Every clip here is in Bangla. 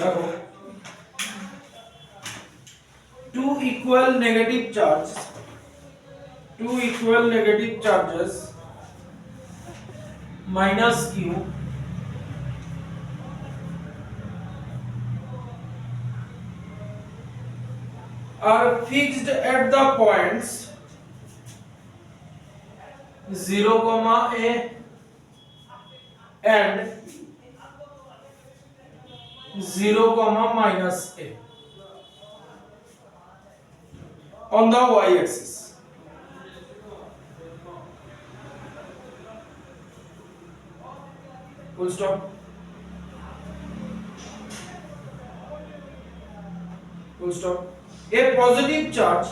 देखो two equal negative charges minus q are fixed at the points 0, a and 0, minus a on the y-axis. Full stop. Full stop. A positive charge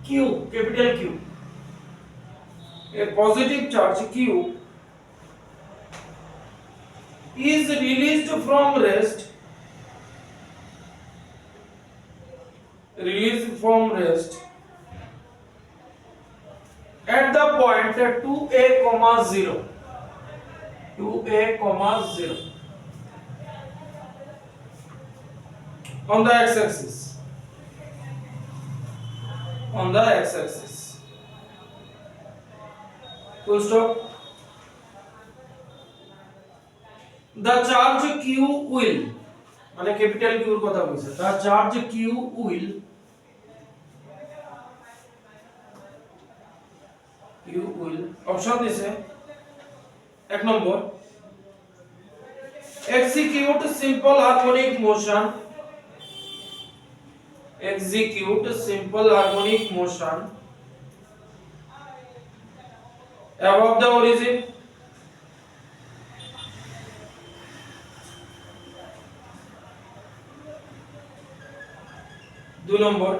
q, capital Q, a positive charge q is released from rest at the point 2a, 0 on the x-axis. Full stop. The charge q will, মানে ক্যাপিটাল q এর কথা বলছে, the charge q will option দিছে এক নম্বর execute simple harmonic motion above the origin. दो number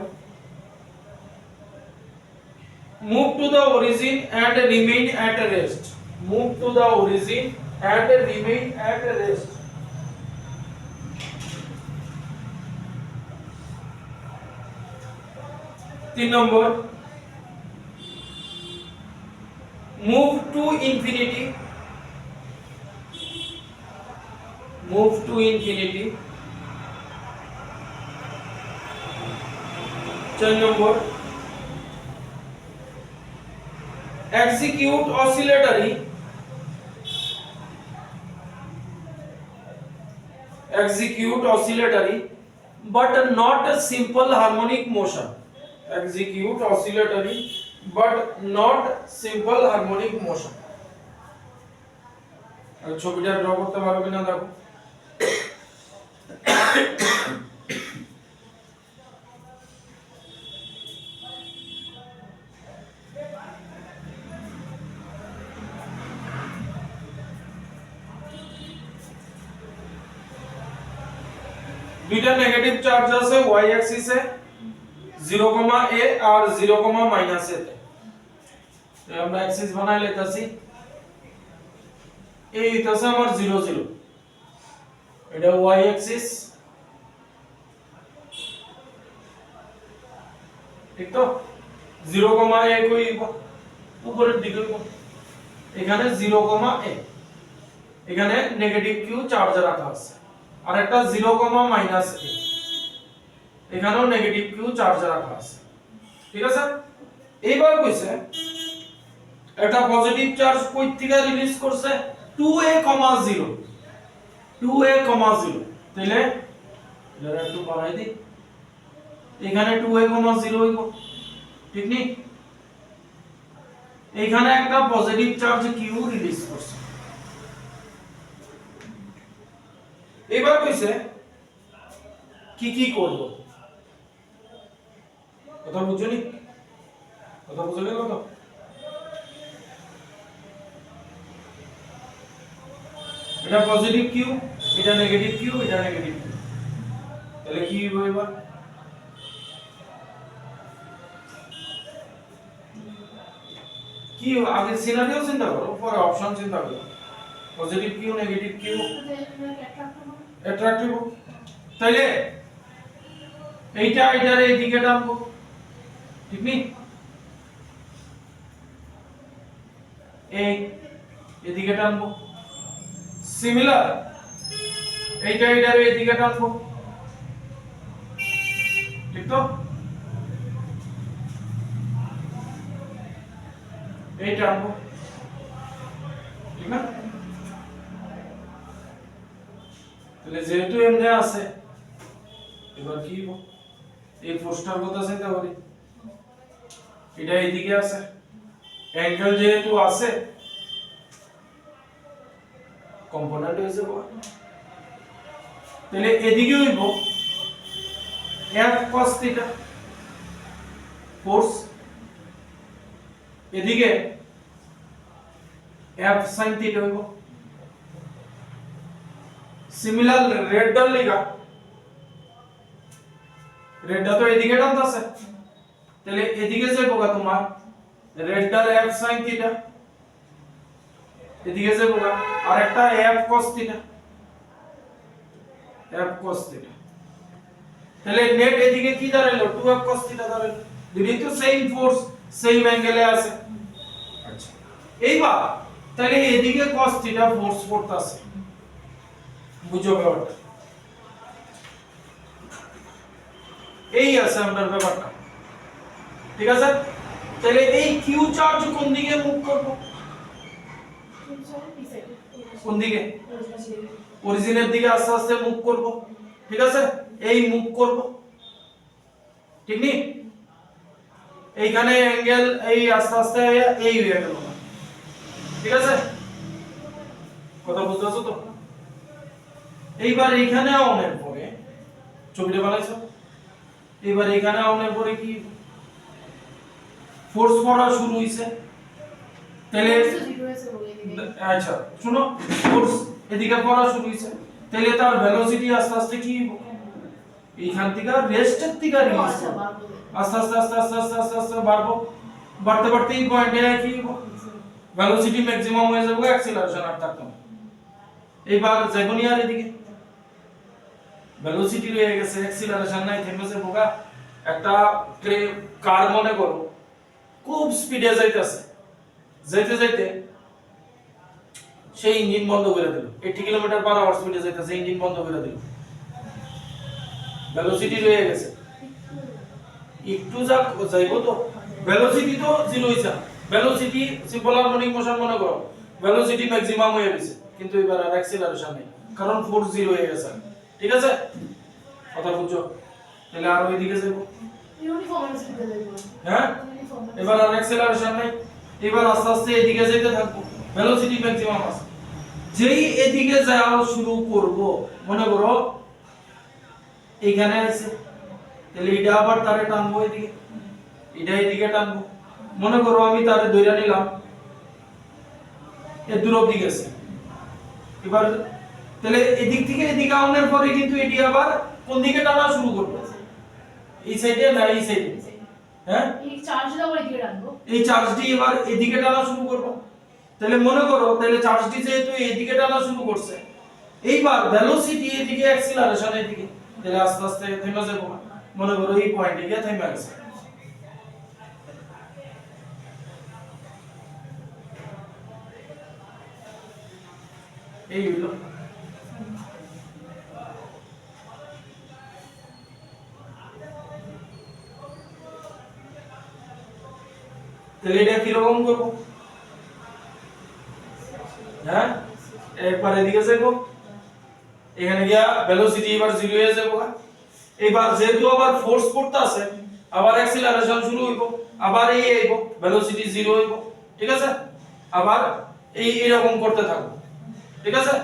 move to the origin and remain at rest. तीन नंबर move to infinity. चार number execute oscillatory but not a simple harmonic motion. ছবিটা ড্র করতে পারো কিনা দেখো। দুইটা নেগেটিভ চার্জ আছে y অ্যাক্সিসে 0, a আর 0, a তে। তো আমরা অ্যাক্সিস বানাই লইতাছি। এই হইতাছে আমার 0, 0, এটা y অ্যাক্সিস, ঠিক তো? 0, a কই উপরের দিকে হইব, এখানে 0, a, এখানে নেগেটিভ q চার্জ রাখা আছে, আর একটা 0, a, এখানেও নেগেটিভ q চার্জ রাখা আছে, ঠিক আছে? এইবার কইছে একটা পজিটিভ চার্জ কই থেকে রিলিজ করছে 2a, 0, তাহলে এরা একটু বাড়াই দিই, এখানে 2a, 0 হইব, ঠিক নি? এখানে একটা পজিটিভ চার্জ q রিলিজ করছে। এবার কইছে কি করব, কথা বুঝছনি? কথা বুঝলে কত? এটা পজিটিভ q, এটা নেগেটিভ q, তাহলে কি হবে এবার? কি আগে সিনারিও চিন্তা করো, পরে অপশন চিন্তা করো। Positive q, negative q, attractive, তাইলে এইটারে এদিকে টানবো, ঠিক নি? এদিকে টানবো। সিমিলার এইটার এইদিকে টানবো, ঠিক তো? এই টানবো, ঠিক না? তাহলে যেহেতু এমনি আছে, এবার কি হবো? এই ফোর্সটার কথা চিন্তা করি, এটা এইদিকে আছে, অ্যাঙ্গেল যেহেতু আছে কম্পোনেন্ট হয়েছে বল, তাহলে এদিকে হইব F cos থিটা ফোর্স, এদিকে F sin থিটা হইব। সিমিলার রেডটার লিগা, রেডটা তো এদিকে টানতাছে, তাহলে এদিকে যাইব গা তোমার রেডটার F sin থিটা, এদিকে যাইব গা আর একটা F cos theta, F cos theta. তাহলে নেট এদিকে কি দাঁড়ালো? 2F cos থিটা দাঁড়ালো। দুটোই তো সেম ফোর্স, সেম অ্যাঙ্গেলে আছে। আচ্ছা, এইবার তাহলে এদিকে cos থিটা ফোর্স করতেছে, বুঝো ব্যাপারটা? এই আছে আমাদের ব্যাপারটা, ঠিক আছে? তাহলে এই কিউ চার্জ কোন দিকে মুভ করব? কোন দিকে? অরিজিনের দিকে আস্তে আস্তে মুভ করব, ঠিক আছে? এই মুভ করব, ঠিক নি? এইখানে অ্যাঙ্গেল এই আস্তে আস্তে এই হয়ে গেল, ঠিক আছে? কথা বুঝতে পারছো তো? এইবার এইখানে অনের পরে ছবিটা বানাইছো, এবার এখানে অনের পরে কি ফোর্স পড়া শুরু হইছে, তাহলে আচ্ছা শুনো, ফোর্স এদিকে পড়া শুরু হইছে, তাহলে তার ভেলোসিটি আস্তে আস্তে কি এইখান থেকে রেস্টের দিকে রিলিজ করবে, আস্তে আস্তে আস্তে আস্তে আস্তে আস্তে আস্তে বাড়বো, বাড়তে বাড়তে এই পয়েন্টে কি ভেলোসিটি ম্যাক্সিমাম হয়ে যাবে, অ্যাক্সিলারেশন আর থাকবে না। এইবার যাইবনি আর এদিকে ভেলোসিটি রয়ে গেছে, অ্যাক্সিলারেশন নাই, থেমে যাবো গা। একটা কার মনে করো খুব স্পিডে যাইতেছে, যাইতে যাইতে সেই ইঞ্জিন বন্ধ করে দিল, 80 কিলোমিটার/আওয়ার স্পিডে যাইতেছে, ইঞ্জিন বন্ধ করে দিল, ভেলোসিটি রয়ে গেছে, একটু যা যাইবো তো ভেলোসিটি তো জিরো হইছে, ভেলোসিটি সিম্পল হারমোনিক মোশন মনে করো, ভেলোসিটি ম্যাক্সিমাম হয়ে গেছে, কিন্তু এবার আর অ্যাক্সিলারেশন নেই, কারণ ফোর্স জিরো হয়ে গেছে, ঠিক আছে? কথা বুঝছো? তাহলে আর ওইদিকে যাইবো, হ্যাঁ? এবার আর অ্যাক্সিলারেশন নাই, এবার আস্তে আস্তে এদিকে যেতে থাকবো, ভেলোসিটি ম্যাক্সিমাম আছে, যেই এদিকে যাওয়া শুরু করব মনে করো এখানে আছে, তাহলে এটা আবার তারে টানবো এদিকে, এটা এদিকে টানবো, মনে করো আমি তারে ধরে নিলাম এর দূর অবধি গেছে, এবার তাহলে এদিক থেকে এদিকে আনার পরে কিন্তু এটি আবার কোন দিকে টানা শুরু করবে? এই সাইডে না এই সাইডে? হ্যাঁ, এই চার্জটা আবার এদিকে টানবো, এই চার্জটি এবার এদিকে টানা শুরু করব, তাহলে মনে করো তাহলে চার্জটি যেহেতু এদিকে টানা শুরু করছে, এইবার ভেলোসিটি এদিকে, অ্যাক্সিলারেশন এদিকে, তাহলে আস্তে আস্তে থেমে যাবে, মনে করো এই পয়েন্টে গিয়ে থেমে গেছে, এই হলো। তাহলে এটা কি রকম করব? হ্যাঁ, একবার এদিকে যাবো, এখানে গিয়া ভেলোসিটি এবার জিরো হয়ে যাবো, এবার যেহেতু আবার ফোর্স পড়তে আছে, আবার অ্যাক্সিলারেশন শুরু হইব, আবার এই আইব, ভেলোসিটি জিরো হইব, ঠিক আছে? আবার এই এরকম করতে থাকবো, ঠিক আছে?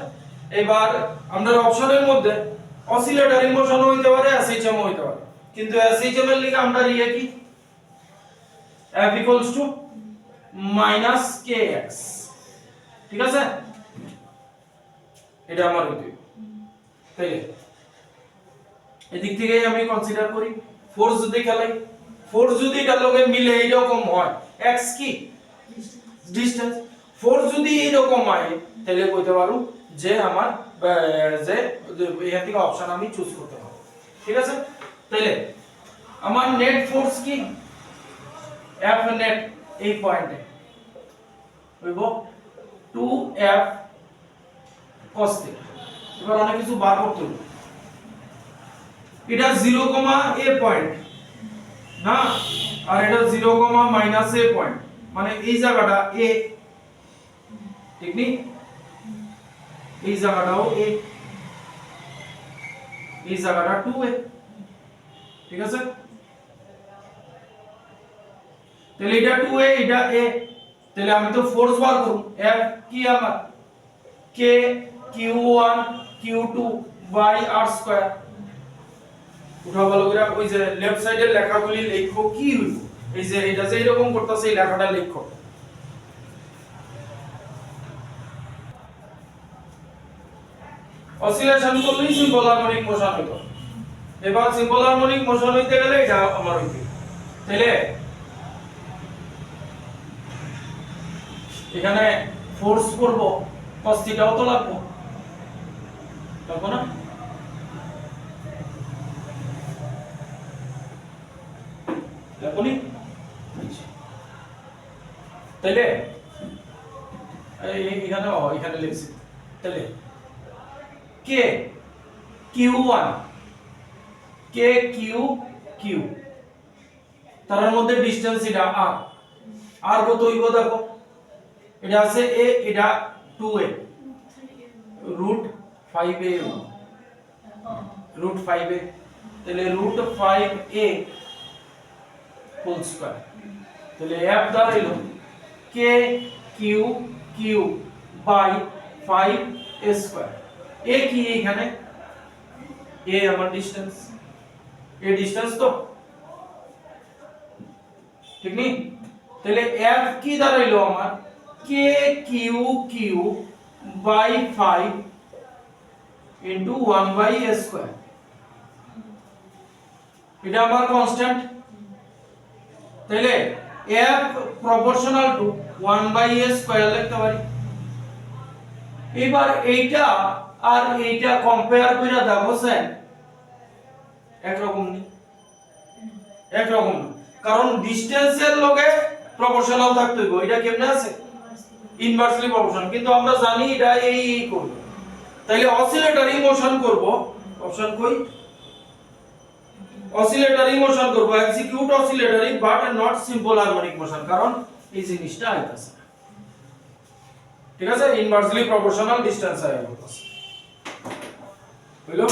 এবার আমরা অপশনের মধ্যে অসিলেটরি মোশন হইতে পারে, এসএইচএম হইতে পারে, কিন্তু এসএইচএম এর লিগে আমরা ইয়ে কি F - kx, ঠিক আছে? এটা আমার হইতে, তাইলে এদিক থেকে আমি কনসিডার করি ফোর্স যদি খেলাই, ফোর্স যদি এটার লগে মিলে এইরকম হয়, x কি ডিসটেন্স, ফোর্স যদি এইরকম হয় তাহলে কইতে পারো যে আমার যে এখান থেকে অপশন আমি চুজ করতে পারবো, ঠিক আছে? তাইলে আমার নেট ফোর্স কি F নেট এই পয়েন্টে হইব 2F cos θ, এবার অনেক কিছু বার করতে হবে। এটা 0, a পয়েন্ট না, আর এটা 0, a পয়েন্ট, মানে এই জায়গাটা a, ঠিক নি? এই জায়গাটাও a, এই জায়গাটা 2a, ঠিক আছে? তাহলে এটা 2a, এটা a, তাহলে আমি তো ফোর্স বার করব। F কি আমার k q1 q2 by r square. উঠা ভালো করে ওই যে লেফট সাইডের লেখাগুলি লেখো কি হইব, এই যে এটা যে এরকম করতেছে এই লেখাটা লেখো। অসিলেশন করলেই সিম্পল হারমোনিক মোশন হইতো। এবার সিম্পল হারমোনিক মোশন হইতে গেলে এটা আমার হইবে। তাহলে এখানে ফোর্স করব, cos থিটাও তো লাগবে, লাগবে না? লাগবে নি? তাইলে এখানে লিখছি, তাহলে k q1 k q q, তার মধ্যে ডিসটেন্স এটা r, r কত হইব দেখো, এটা আছে a, এটা 2a, √5a, √5a, তাহলে √5a হোল স্কয়ার। তাহলে f দাঁড়াইলো k q q by 5a square. a কি এখানে, a আমার ডিসটেন্স, a ডিসটেন্স তো, ঠিক নি? তাহলে f কি দাঁড়াইলো আমার k q q by 5 into 1 by a square. এটা আমার কনস্ট্যান্ট, তাহলে f proportional to 1 by a square লিখতে পারি। এবার এইটা আর এইটা কম্পেয়ার কইরা দেখো স্যার, একরকম নেই, একরকম না, কারণ ডিসটেন্সের লগে প্রপোর্শনাল থাকতে হবে। এটা কেমনে আছে, ইনভার্সলি প্রপোর্শনাল, কিন্তু আমরা জানি এটা এই করবে। তাহলে অসিলেটরি মোশন করব, অপশন কই, অসিলেটরি মোশন করব, execute oscillatory but not simple harmonic motion, কারণ এই জিনিসটা আইতাছে, ঠিক আছে? ইনভার্সলি প্রপোর্শনাল ডিসটেন্স আইতাছে, হইলো?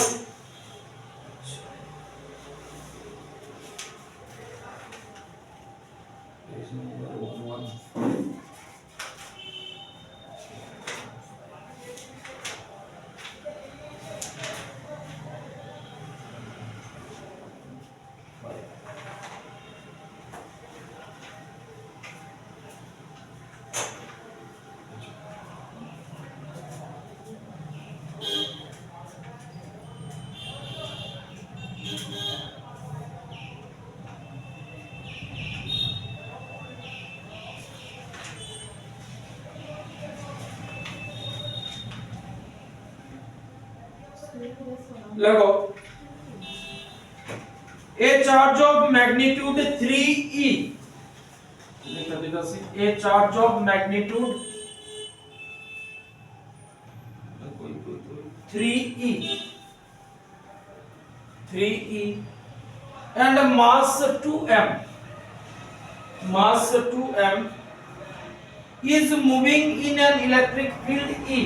लगो a charge of magnitude 3e, लिखा देगा से a charge of magnitude 3e and mass 2m, mass 2m is moving in an electric field E,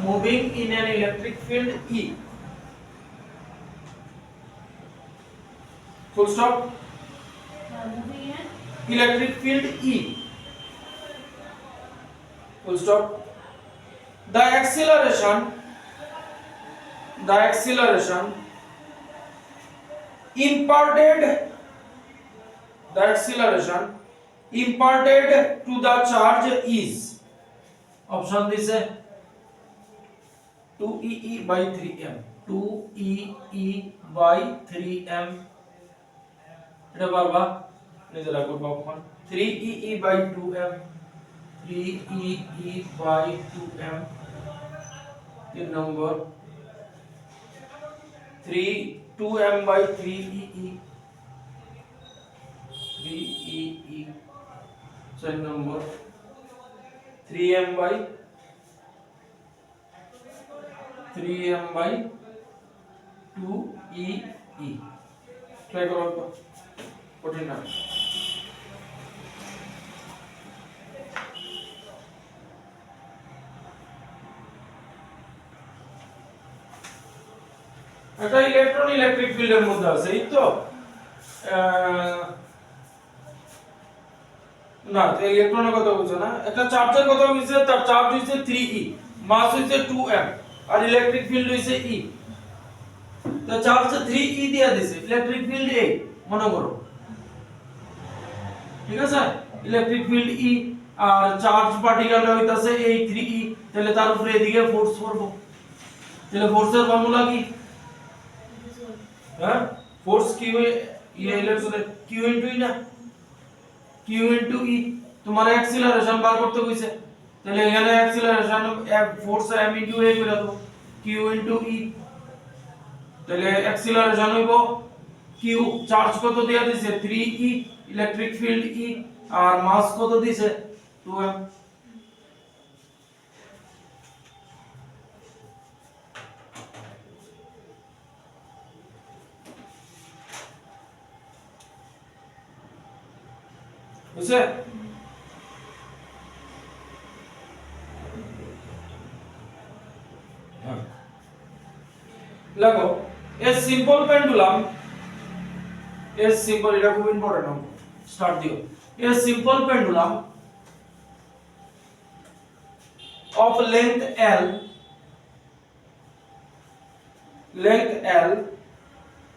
moving in an electric field E, full stop, moving in electric field E, full stop. The acceleration imparted to the charge is, option this is 2ee by 3m, 2ee by 3m, এটা পারবা নিজে লাগবে বাপমান, 3ee by 2m, 3ee by 2m, তিন নম্বর 2m by 3ee, 3ee, চার নম্বর 3m by 3m/2e e try করো তো কঠিন না এটা ইলেকট্রন ইলেকট্রিক ফিল্ডের মধ্যে আছে এই তো না তো ইলেকট্রনের কথা বলছো না একটা চার্জের কথা বলছে তার চার্জ হইছে 3e মাস হইছে 2m আর ইলেকট্রিক ফিল্ড হইছে e তো চার্জ 3e দিয়া দিছে ইলেকট্রিক ফিল্ড a মনে করো ঠিক আছে ইলেকট্রিক ফিল্ড e আর চার্জ পার্টিকেল হইতাছে এই 3e তাহলে তার উপরে এদিকে ফোর্স করব তাহলে ফোর্সের ফর্মুলা কি হ্যাঁ ফোর্স কি হয় ইলেকট্রনের q * e না q * e তোমার অ্যাক্সিলারেশন বার করতে কইছে তাহলে এখানে অ্যাক্সিলারেশন ফোর্স m * a করে দাও q * e তাহলে অ্যাক্সিলারেশন হইব q চার্জ কত দেয়া দিছে 3e ইলেকট্রিক ফিল্ড e আর মাস কত দিছে 2m বুঝছে লাগো a simple pendulum a simple এটা খুব ইম্পর্টেন্ট হবে স্টার্ট দিও a simple pendulum of length L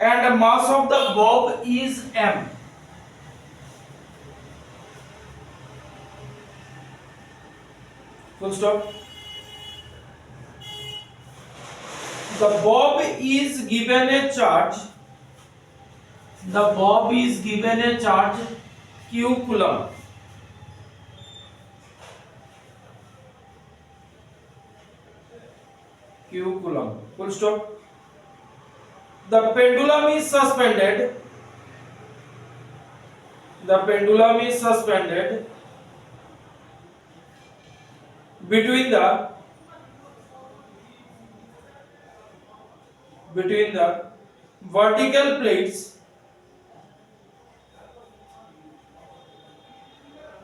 and the mass of the bob is m full stop the bob is given a charge q coulomb full stop the pendulum is suspended between the vertical plates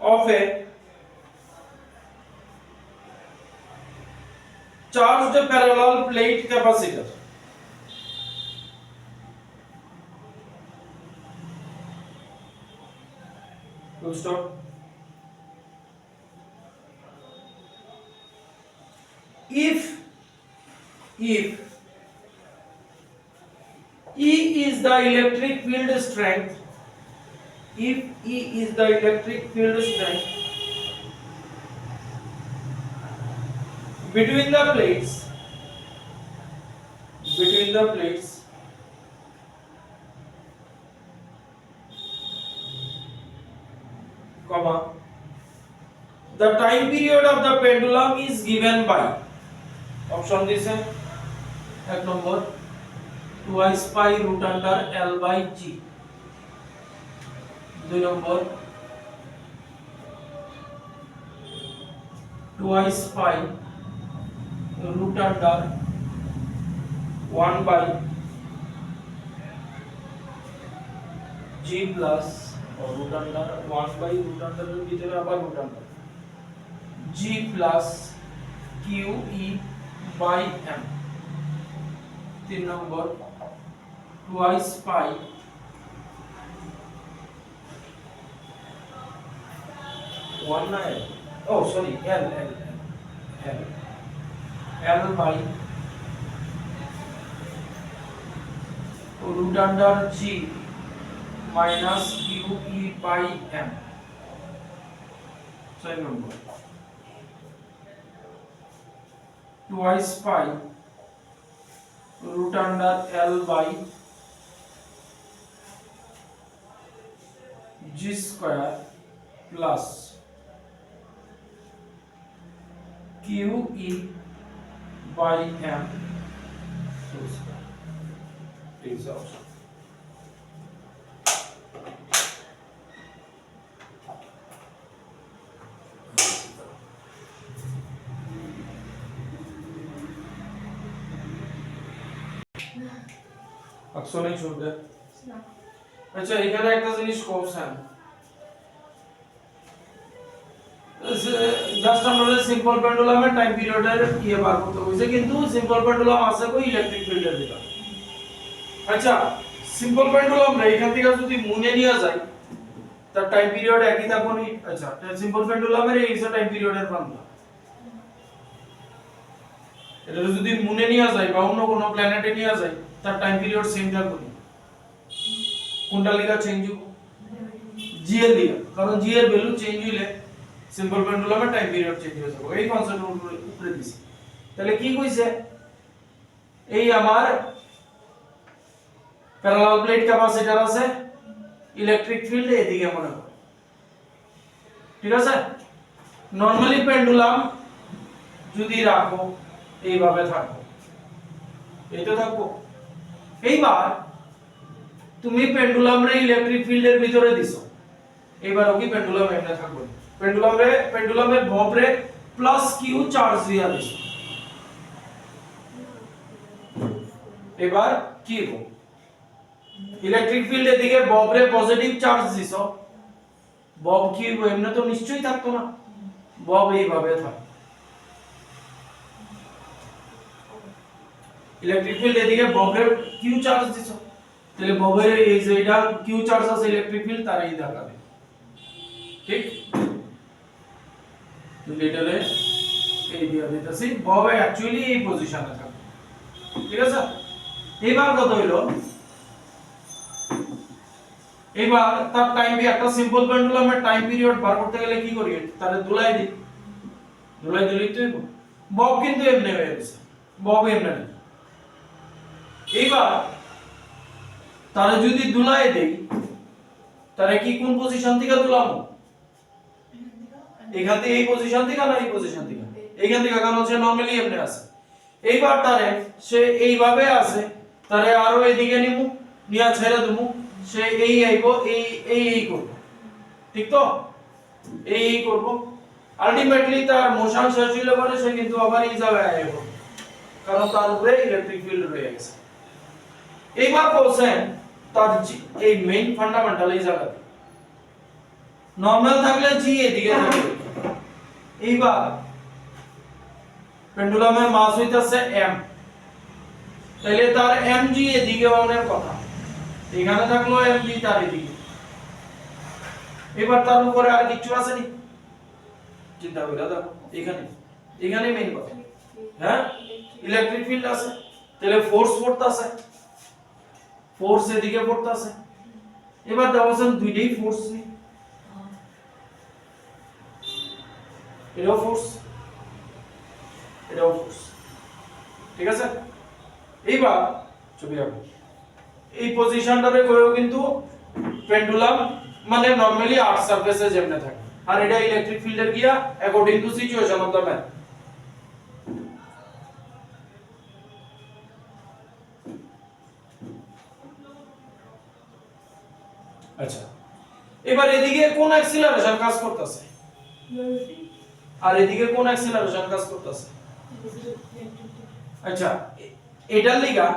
of a charged parallel plate capacitor full stop if E is the electric field strength between the plates comma the time period of the pendulum is given by option this है एक number 2 pi root under L by G 2 number 2 pi root under 1 by G plus और root under 1 by root under ভিতরে আবার root under G plus Q E by M 3 number 2 pi one nine oh sorry L by root under G minus Q E by M 6 number 2 pi root under L by G square plus Q E by M whole square is also আকসো নেই শুনতে না আচ্ছা এখানে একটা জিনিস কোশ্চেন জাস্ট আমরা সিম্পল পেন্ডুলামের টাইম পিরিয়ডের ইয়ে বার করতে হইছে কিন্তু সিম্পল পেন্ডুলাম আছে কই ইলেকট্রিক ফিল্ডের ভিতর আচ্ছা সিম্পল পেন্ডুলাম রে এখান থেকে যদি মুনে নিয়ে যায় তার টাইম পিরিয়ড একই থাকবে নি আচ্ছা সিম্পল পেন্ডুলামের এই যে টাইম পিরিয়ডের ফর্মুলা এটা যদি মুনে নিয়ে যায় বা অন্য কোনো প্ল্যানেটে নিয়ে যায় তার টাইম পিরিয়ড সেম থাকবে নি কোনটা লিখা চেঞ্জ হবে জি এর লিখা কারণ জি এর ভ্যালু চেঞ্জ হইলে সিম্পল পেন্ডুলামের টাইম পিরিয়ড চেঞ্জ হয়ে যাবে এই কনসেপ্ট উপরে দিছি তাহলে কি কইছে এই আমার প্যারালাল প্লেট ক্যাপাসিটর আছে ইলেকট্রিক ফিল্ড এদিকে মনে হয় ঠিক আছে নরমালি পেন্ডুলাম যদি রাখো এইভাবে থাকো এই তো থাকবো এইবার তুমি পেন্ডুলাম রে ইলেকট্রিক ফিল্ডের ভিতরে দিছো এইবার কি পেন্ডুলাম এমনে থাকবে পেন্ডুলামের বব রে প্লাস কিউ চার্জ দিয়া দিছো এবার কি হবে ইলেকট্রিক ফিল্ড এদিকে বব রে পজিটিভ চার্জ দিছো বব কি এমনে তো নিশ্চয়ই থাকতো না বব এইভাবে থাকে ইলেকট্রিক ফিল্ড এদিকে ববের কিউ চার্জ দিছো তাহলে ববের এই যে এটা কিউ চার্জ আছে ইলেকট্রিক ফিল্ড তার এই দেখাবে ঠিক তো লিটারে এই দিয়া দিতেছি বব অ্যাকচুয়ালি এই পজিশনে থাকে ঠিক আছে এবার কত হইলো এবার তার টাইম বি একটা সিম্পল পেন্ডুলামের টাইম পিরিয়ড বার করতে গেলে কি করি তারে দুলাই দিলেই তো বব কিন্তু এমনি হয়ে গেছে বব এমনি নেই এইবার তারে যদি দুলাই দেই তারে কি কোন পজিশন থেকে দুলাবো এখান থেকে এই পজিশন থেকে না এই পজিশন থেকে এখান থেকে কারণ হচ্ছে নরমালি এমনি আছে এইবার তারে সে এইভাবে আছে তারে আরো এদিকে নিমু নিয়া ছেড়ে দেবো সে এই আইবো এই করব ঠিক তো এই করব আলটিমেটলি তার মোশন শেষ হইলে পরে সে কিন্তু আবার এই জায়গায় আইবো কারণ তার উপরে ইলেকট্রিক ফিল্ড রয়ে গেছে এইবার কোশ্চেন তার এই মেইন ফান্ডামেন্টাল এই জায়গাতে নরমাল থাকলে জি এদিকে থাকবে এইবার পেন্ডুলামের মাস হইতাছে m তাহলে তার mg এদিকে ওনের কথা এখানে থাকলো mg তার এদিকে এবার তার উপরে আর কিছু আছে নি চিন্তা করে দেখো এখানে মেইন কথা হ্যাঁ ইলেকট্রিক ফিল্ড আছে তাহলে ফোর্স পড়তাছে ফোর্স এদিকে পড়তাছে এবার দেখোছেন দুইটাই ফোর্স নি এটাও ফোর্স ঠিক আছে এইবার ছবি আঁকো এই পজিশনটাতে কইও কিন্তু পেন্ডুলাম মানে নরমালি আর্থ সারফেসে যেমনে থাকে আর এটা ইলেকট্রিক ফিল্ডের গিয়া according to situation of the man আচ্ছা এবার এদিকে কোন অ্যাক্সিলারেশন কাজ করতেছে আর এদিকে কোন অ্যাক্সিলারেশন কাজ করতেছে আচ্ছা এটার লিগা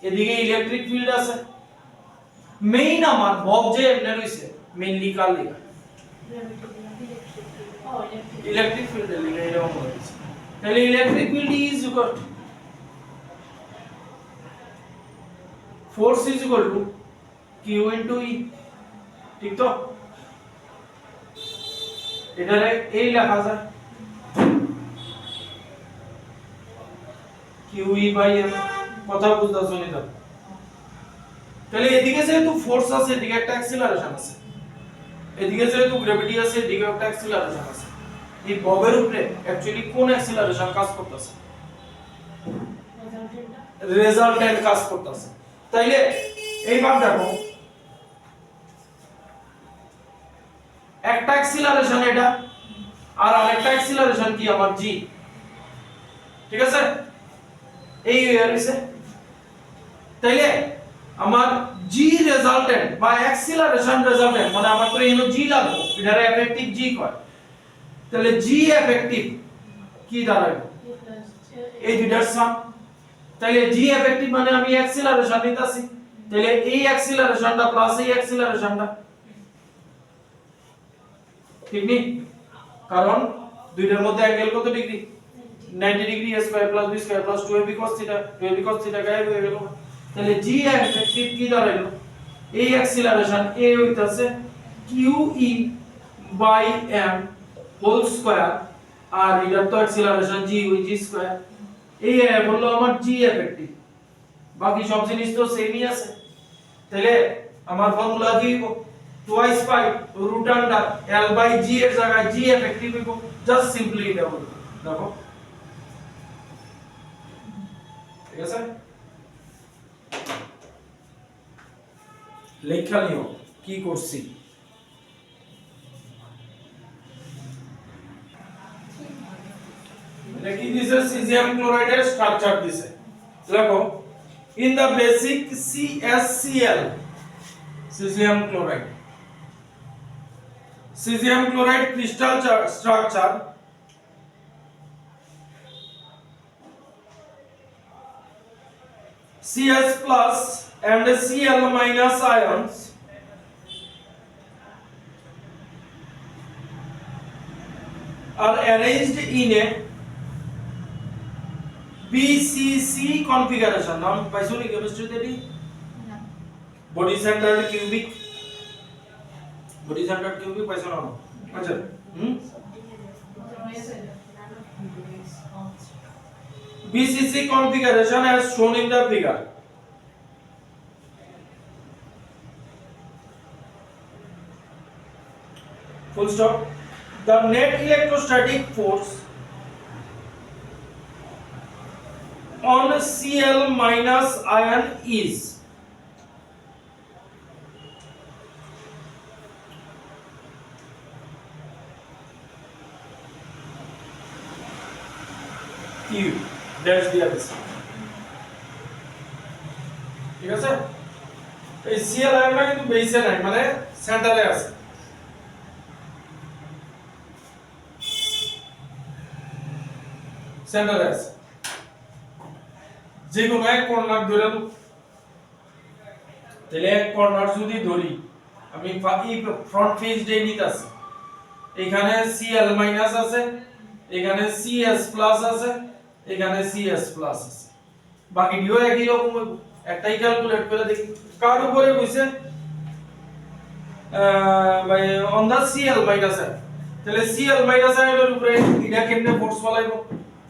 এদিকে ইলেকট্রিক ফিল্ড আছে মেইন আমার বব যে এমনে রইছে মেইনলি কার লিগা ইলেকট্রিক ফিল্ডের লিগা এটা মনে হচ্ছে তাহলে electric field is equal to force is equal to q into E ঠিক তো এটারে এই লেখা যায় কিউ ই বাই এম কথা বুঝতাছো নি তো তাহলে এদিকে যেহেতু ফোর্স আছে এদিকে একটা অ্যাক্সিলারেশন আছে এদিকে যেহেতু গ্র্যাভিটি আছে এদিকে একটা অ্যাক্সিলারেশন আছে এই ববের উপরে অ্যাকচুয়ালি কোন অ্যাক্সিলারেশন কাজ করতেছে রেজাল্টেন্ট কাজ করতেছে তাইলে এইবার দেখো একটা অ্যাক্সিলারেশন এটা আর আরেকটা অ্যাক্সিলারেশন কি আমার জি ঠিক আছে এই হইছে তাইলে আমার জি রেজাল্টেন্ট বা অ্যাক্সিলারেশন রেজাল্টেন্ট মানে আমার তো এনো জি লাগবে এটারে এফেক্টিভ জি কয় তাহলে জি এফেক্টিভ কি দাঁড়াবে এই দুইটার সাম তাহলে জি এফেক্টিভ মানে আমি অ্যাক্সিলারেশন নিতেছি, তাহলে এই অ্যাক্সিলারেশনটা প্লাস এই অ্যাক্সিলারেশনটা, ঠিক নেই? কারণ দুইটার মধ্যে অ্যাঙ্গেল কত degree? 90 degree, a square plus b square plus 2ab cos theta, 2ab cos theta গায়েব হয়ে গেল। তাহলে জি এফেক্টিভ কি দাঁড়াইলো? এই অ্যাক্সিলারেশন a হইতাছে qe by m whole square, আর এটার তো অ্যাক্সিলারেশন g ওই g স্কয়ার। এই হলো আমার জি এফেক্টিভ, বাকি সব জিনিস তো সেমই আছে। তাহলে আমার ফর্মুলা কি হইব? Twice pi root under l by g এর জায়গায় g এফেক্টিভ হইব, জাস্ট সিম্পলি এটা হইব। দেখো ঠিক আছে, লেখা নিও কি করছি। এটা কি দিছে? সিজিয়াম ক্লোরাইডের স্ট্রাকচার দিছে। দেখো in the basic CaCl, cesium chloride, cesium chloride crystal structure Cs plus and Cl minus ions are arranged in a BCC configuration. নাম পাইছো নি কেমিস্ট্রিতে? এটি না body centred cubic, body centred cubic পাইছো না? আচ্ছা BCC configuration as shown in the figure. Full stop. The net electrostatic force on Cl minus ion is Q dash দিয়া আছে, ঠিক আছে? এই Cl আয়নটা কিন্তু বেসে নাই, মানে সেন্টারে আছে। সেন্টারে আছে, যে কোনো এক কর্নার ধরে তো, তাহলে এক কর্নার যদি ধরি আমি ফ্রন্ট ফেজ ডে নিতাছি, এখানে Cl মাইনাস আছে, এখানে Cs প্লাস আছে, এখানে Cs প্লাস আছে, বাকিটিও একই রকম হইব। একটাই ক্যালকুলেট করে দেখি কার উপরে কইছে ভাই অন দা Cl মাইনাস আছে, তাহলে Cl মাইনাস এর উপরে এটা কেমনে ফোর্স ফলাইব,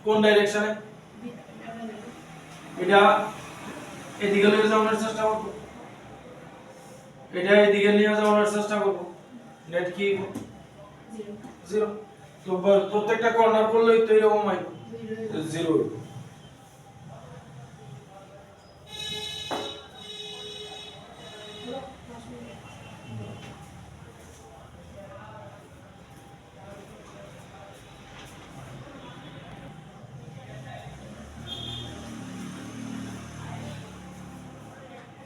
কোন ডাইরেকশনে? এটা এদিকে নিয়ে যাওয়ার চেষ্টা করব, এটা এদিকে নিয়ে যাওয়ার চেষ্টা করব, নেট কি 0। তো প্রত্যেকটা কর্নার করলেই তো এরকম হয় 0।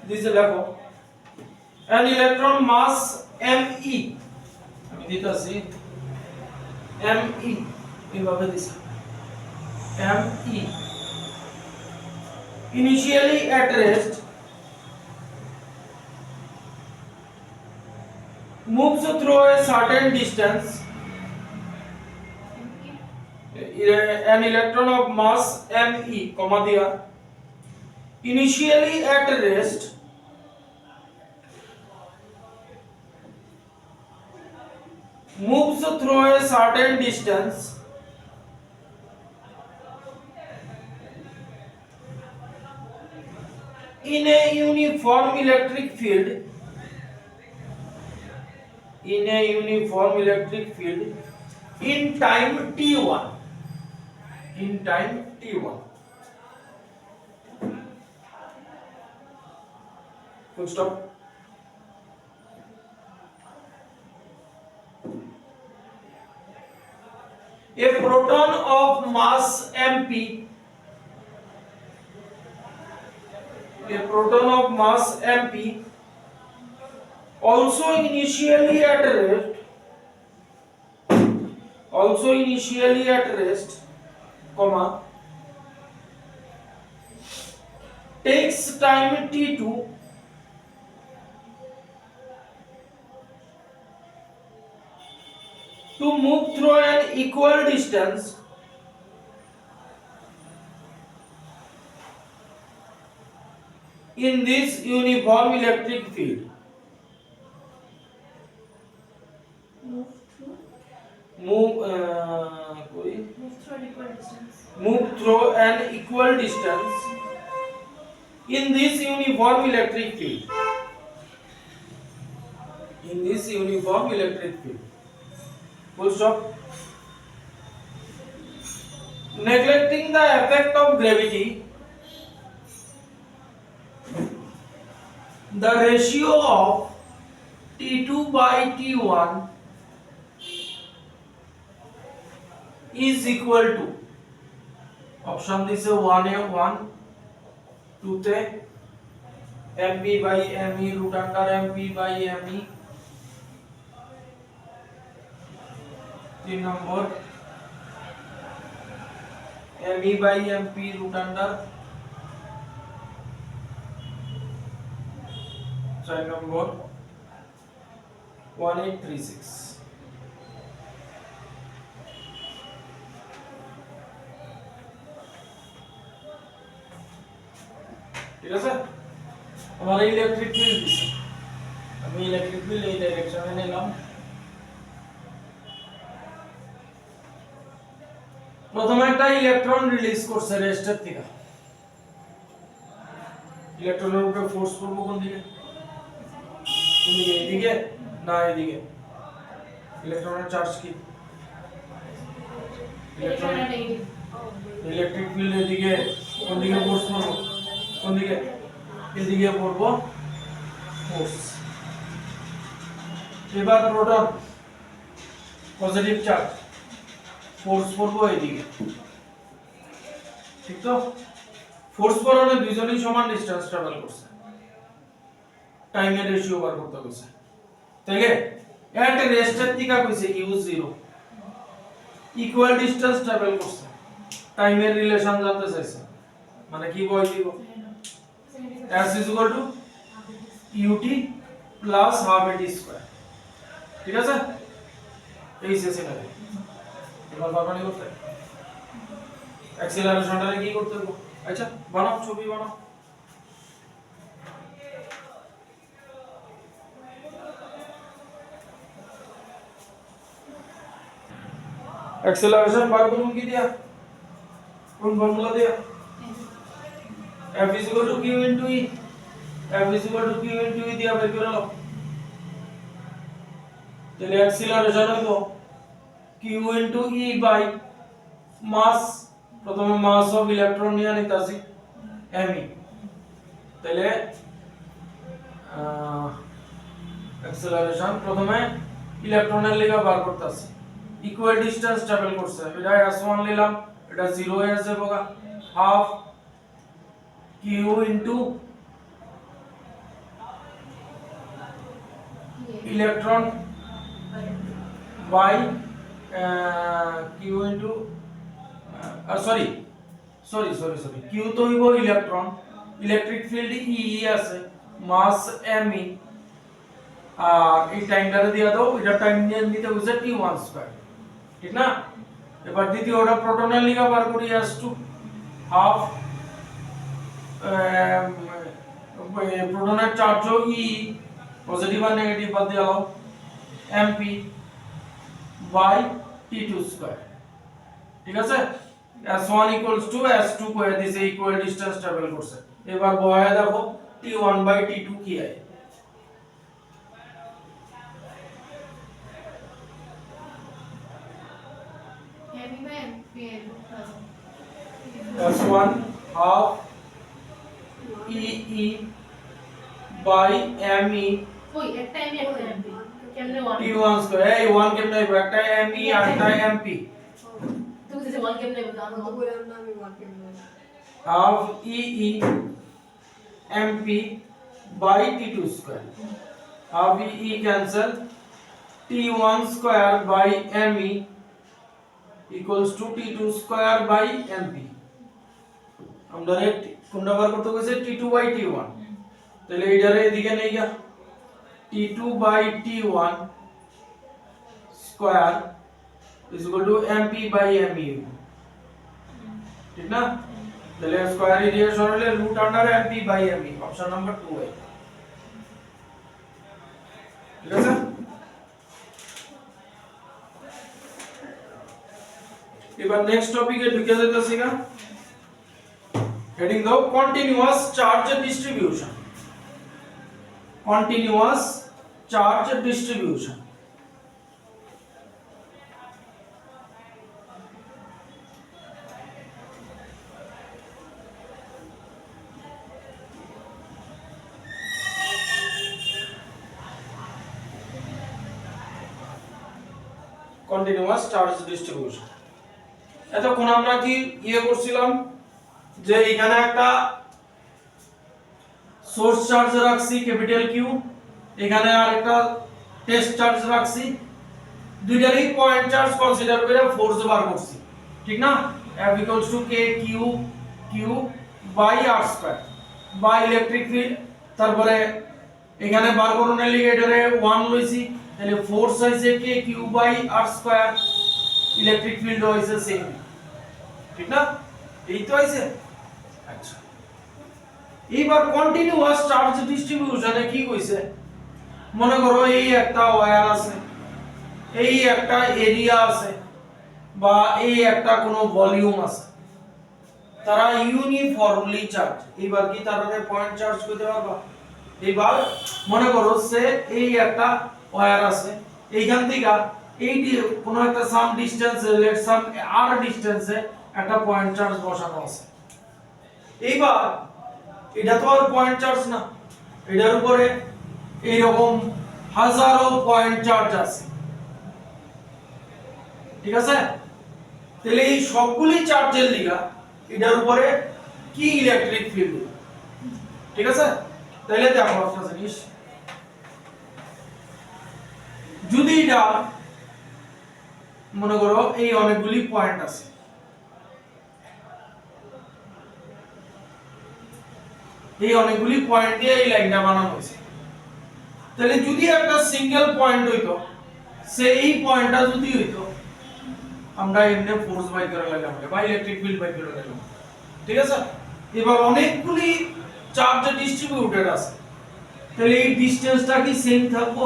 দিছে দেখো an electron mass me, আমি দিতাছি me এইভাবে দিছে me initially at rest moves through a certain distance, an electron of mass me comma दिया initially at rest moves through a certain distance in a uniform electric field, in a uniform electric field in time t1, in time t1, full stop. A proton of mass mp, a proton of mass mp also initially at rest, also initially at rest, comma takes time t2 to move through an equal distance in this uniform electric field. Move through. कोई Move through an equal distance. move through an equal distance in this uniform electric field. In this uniform electric field. Full stop. Neglecting the effect of gravity, the ratio of T2 by T1 is equal to option this is 1A1 2 te mp by me root under mp by me 3 number me by mp root under 4 number 1836 ঠিক আছে हमारा इलेक्ट्रिक फील्ड दिस আমি ইলেকট্রিক ফিল্ড এই ডাইরেকশনে নিলাম প্রথমে একটা ইলেকট্রন রিলিজ করছে রেস্টের থেকে ইলেকট্রনের উপরে ফোর্স করব কোন দিকে এদিকে না এদিকে ইলেকট্রনের চার্জ কি ইলেকট্রিক ফিল্ড এদিকে কোন দিকে ফোর্স করব কোন দিকে এদিকে করব ফোর্স এবার প্রোটন পজিটিভ চার্জ ফোর্স করব এদিকে ঠিক তো ফোর্স করলে দুইজনই সমান ডিসটেন্স ট্রাভেল করছে টাইমের রেশিও বার করতে হইছে তাইলে এট রেস্টের থেকে কইছে u0 ইকুয়াল ডিসটেন্স ট্রাভেল করছে টাইমের রিলেশন জানতে চাইছে মানে কি বই দিব s is equal to ut plus half at square ঠিক আছে এই শেষে না এবার বানানি করতে অ্যাক্সিলারেশনটারে কি করতে হবে আচ্ছা বানাও ছবি বানাও एक्सेलरेशन बार को की दिया कौन फॉर्मूला दिया F is equal to q into e F is equal to q into e दिया বের করে নাও তাহলে एक्सेलरेशन হলো q into e by mass প্রথমে মাস অফ ইলেকট্রন নিয়ে নিতাছি me তাহলে एक्सेलरेशन প্রথমে ইলেকট্রনের লেগা বার করতেছি ইকুয়াল ডিসটেন্স ট্রাভেল করছে এটা s1 নিলাম এটা 0 এর যাবেগা half q into electron by q into sorry q তো হইব ইলেকট্রন ইলেকট্রিক ফিল্ড e আছে মাস me আর এই টাইমটারে দিয়া দাও এটা টাইম নিয়ে নিতে হইছে t1 স্কয়ার ঠিক না এবার দ্বিতীয়টা প্রোটনের লিগা বার করি s2 হাফ প্রোটনের চার্জ e পজিটিভ আর নেগেটিভ বাদ দিয়ে দাও mp বাই t2 স্কয়ার ঠিক আছে s1 s2 কয়ে দিছে ইকুয়াল ডিসটেন্স ট্রাভেল করছে এবার বহায় দেখো t1 বাই t2 কি হয় s1 half e by me ওই একটা এমপি একটা এমপি কেমনে 1 t1 স্কয়ার এই 1 কেমনে একটা me আর একটা mp তুমি যে 1 কেমনে জানো তো বললাম না আমি 1 কেমনে half e mp by t2 square half e cancel t1 square by me equals to t2 square by mp আমরা কোনটা বার করতে কইছে t2 বাই t1 তাহলে এইটারে এদিকে নেই গা t2 by t1 square is equal to mp by mu ঠিক না তাহলে স্কয়ার এরিয়া সরলে root under mp by mu option number 2 হয় ঠিক আছে এবার নেক্সট টপিকে ঢুকে যেতেছি না হেডিং দাও continuous charge distribution continuous charge distribution continuous charge distribution এতক্ষণ আমরা কি করছিলাম যে এখানে একটা সোর্স চার্জ রাখছি ক্যাপিটাল কিউ এখানে আরেকটা টেস্ট চার্জ রাখছি দুইটারই পয়েন্ট চার্জ কনসিডার করে ফোর্স বার করছি ঠিক না F = k q by r square বা ইলেকট্রিক ফিল্ড তারপরে এখানে বার করনের লিগে এটারে 1 লইছি তাহলে ফোর্স হইছে k q by r square electric field হইছে সেম ঠিক না এই তো হইছে আচ্ছা এইবার কন্টিনিউয়াস চার্জ ডিস্ট্রিবিউশনে কি কইছে মনে করো এই একটা ওয়্যার আছে এই একটা এরিয়া আছে বা এই একটা কোনো ভলিউম আছে তারা ইউনিফর্মলি চার্জ এবার কি তারারে পয়েন্ট চার্জ করতে পারবা এবার মনে করো সে এই একটা ওয়্যার আছে এইখান থেকে এই কোনো একটা সাম ডিসটেন্সে লেট সাম r ডিসটেন্সে একটা পয়েন্ট চার্জ বসানো আছে এইবার এটা তো আর পয়েন্ট চার্জ না এটার উপরে এই রকম হাজারো পয়েন্ট চার্জ আছে ঠিক আছে তাহলে এই সবগুলি চার্জের লিগা এটার উপরে কি ইলেকট্রিক ফিল্ড ঠিক আছে তাহলে দেখো একটা জিনিস যদি এটা মনে করো এই অনেকগুলি পয়েন্ট আছে এই অনেকগুলি পয়েন্ট দিয়ে এই লাইনটা বানানো হয়েছে তাহলে যদি একটা সিঙ্গেল পয়েন্ট হইতো সে এই পয়েন্টটা যদি হইতো আমরা এমনি ফোর্স বাই করে লাগলাম বা ইলেকট্রিক ফিল্ড বাই করে লাগলাম ঠিক আছে এবার অনেকগুলি চার্জ ডিস্ট্রিবিউটেড আছে তাহলে এই ডিসটেন্সটা কি সেম থাকবো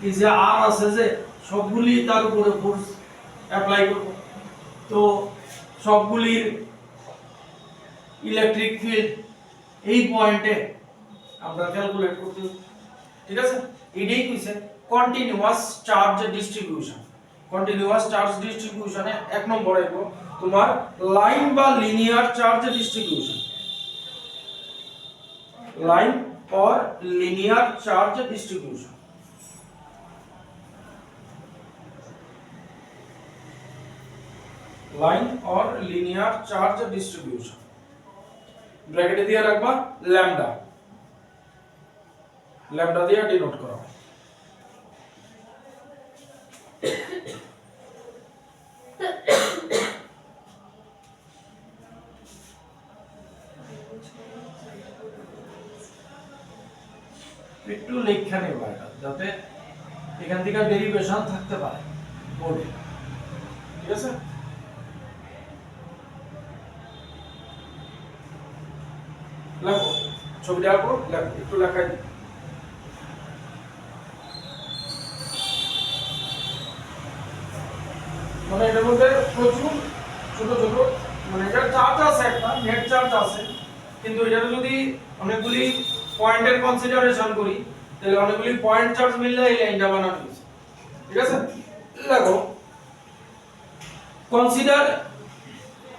এই যে আর আছে যে সবগুলি তার উপরে ফোর্স অ্যাপ্লাই করব তো সবগুলির ইলেকট্রিক ফিল্ড এই পয়েন্টে আমরা ক্যালকুলেট করতে ঠিক আছে এটাই কইছে continuous charge distribution continuous charge ডিস্ট্রিবিউশনে এক নম্বর আইব তোমার লাইন বা linear charge distribution line or linear charge distribution line or linear charge distribution ব্র্যাকেটে দিয়ে রাখবা ল্যামডা ল্যামডা দিয়ে ডিনোট করা একটু লেখা নেব এটা যাতে এখান থেকে ডেরিভেশন থাকতে পারে বোর্ডে ঠিক আছে লেখো ছবিটা আঁকো লেখো একটু লেখাই মানে এটার মধ্যে প্রচুর ছোট ছোট মানে এটা চার্জ আছে একটা নেট চার্জ আছে কিন্তু এটাতে যদি অনেকগুলি পয়েন্টের কনসিডারেশন করি তাহলে অনেকগুলি পয়েন্ট চার্জ মিললে এই লাইনটা বানানো হয়েছে ঠিক আছে দেখো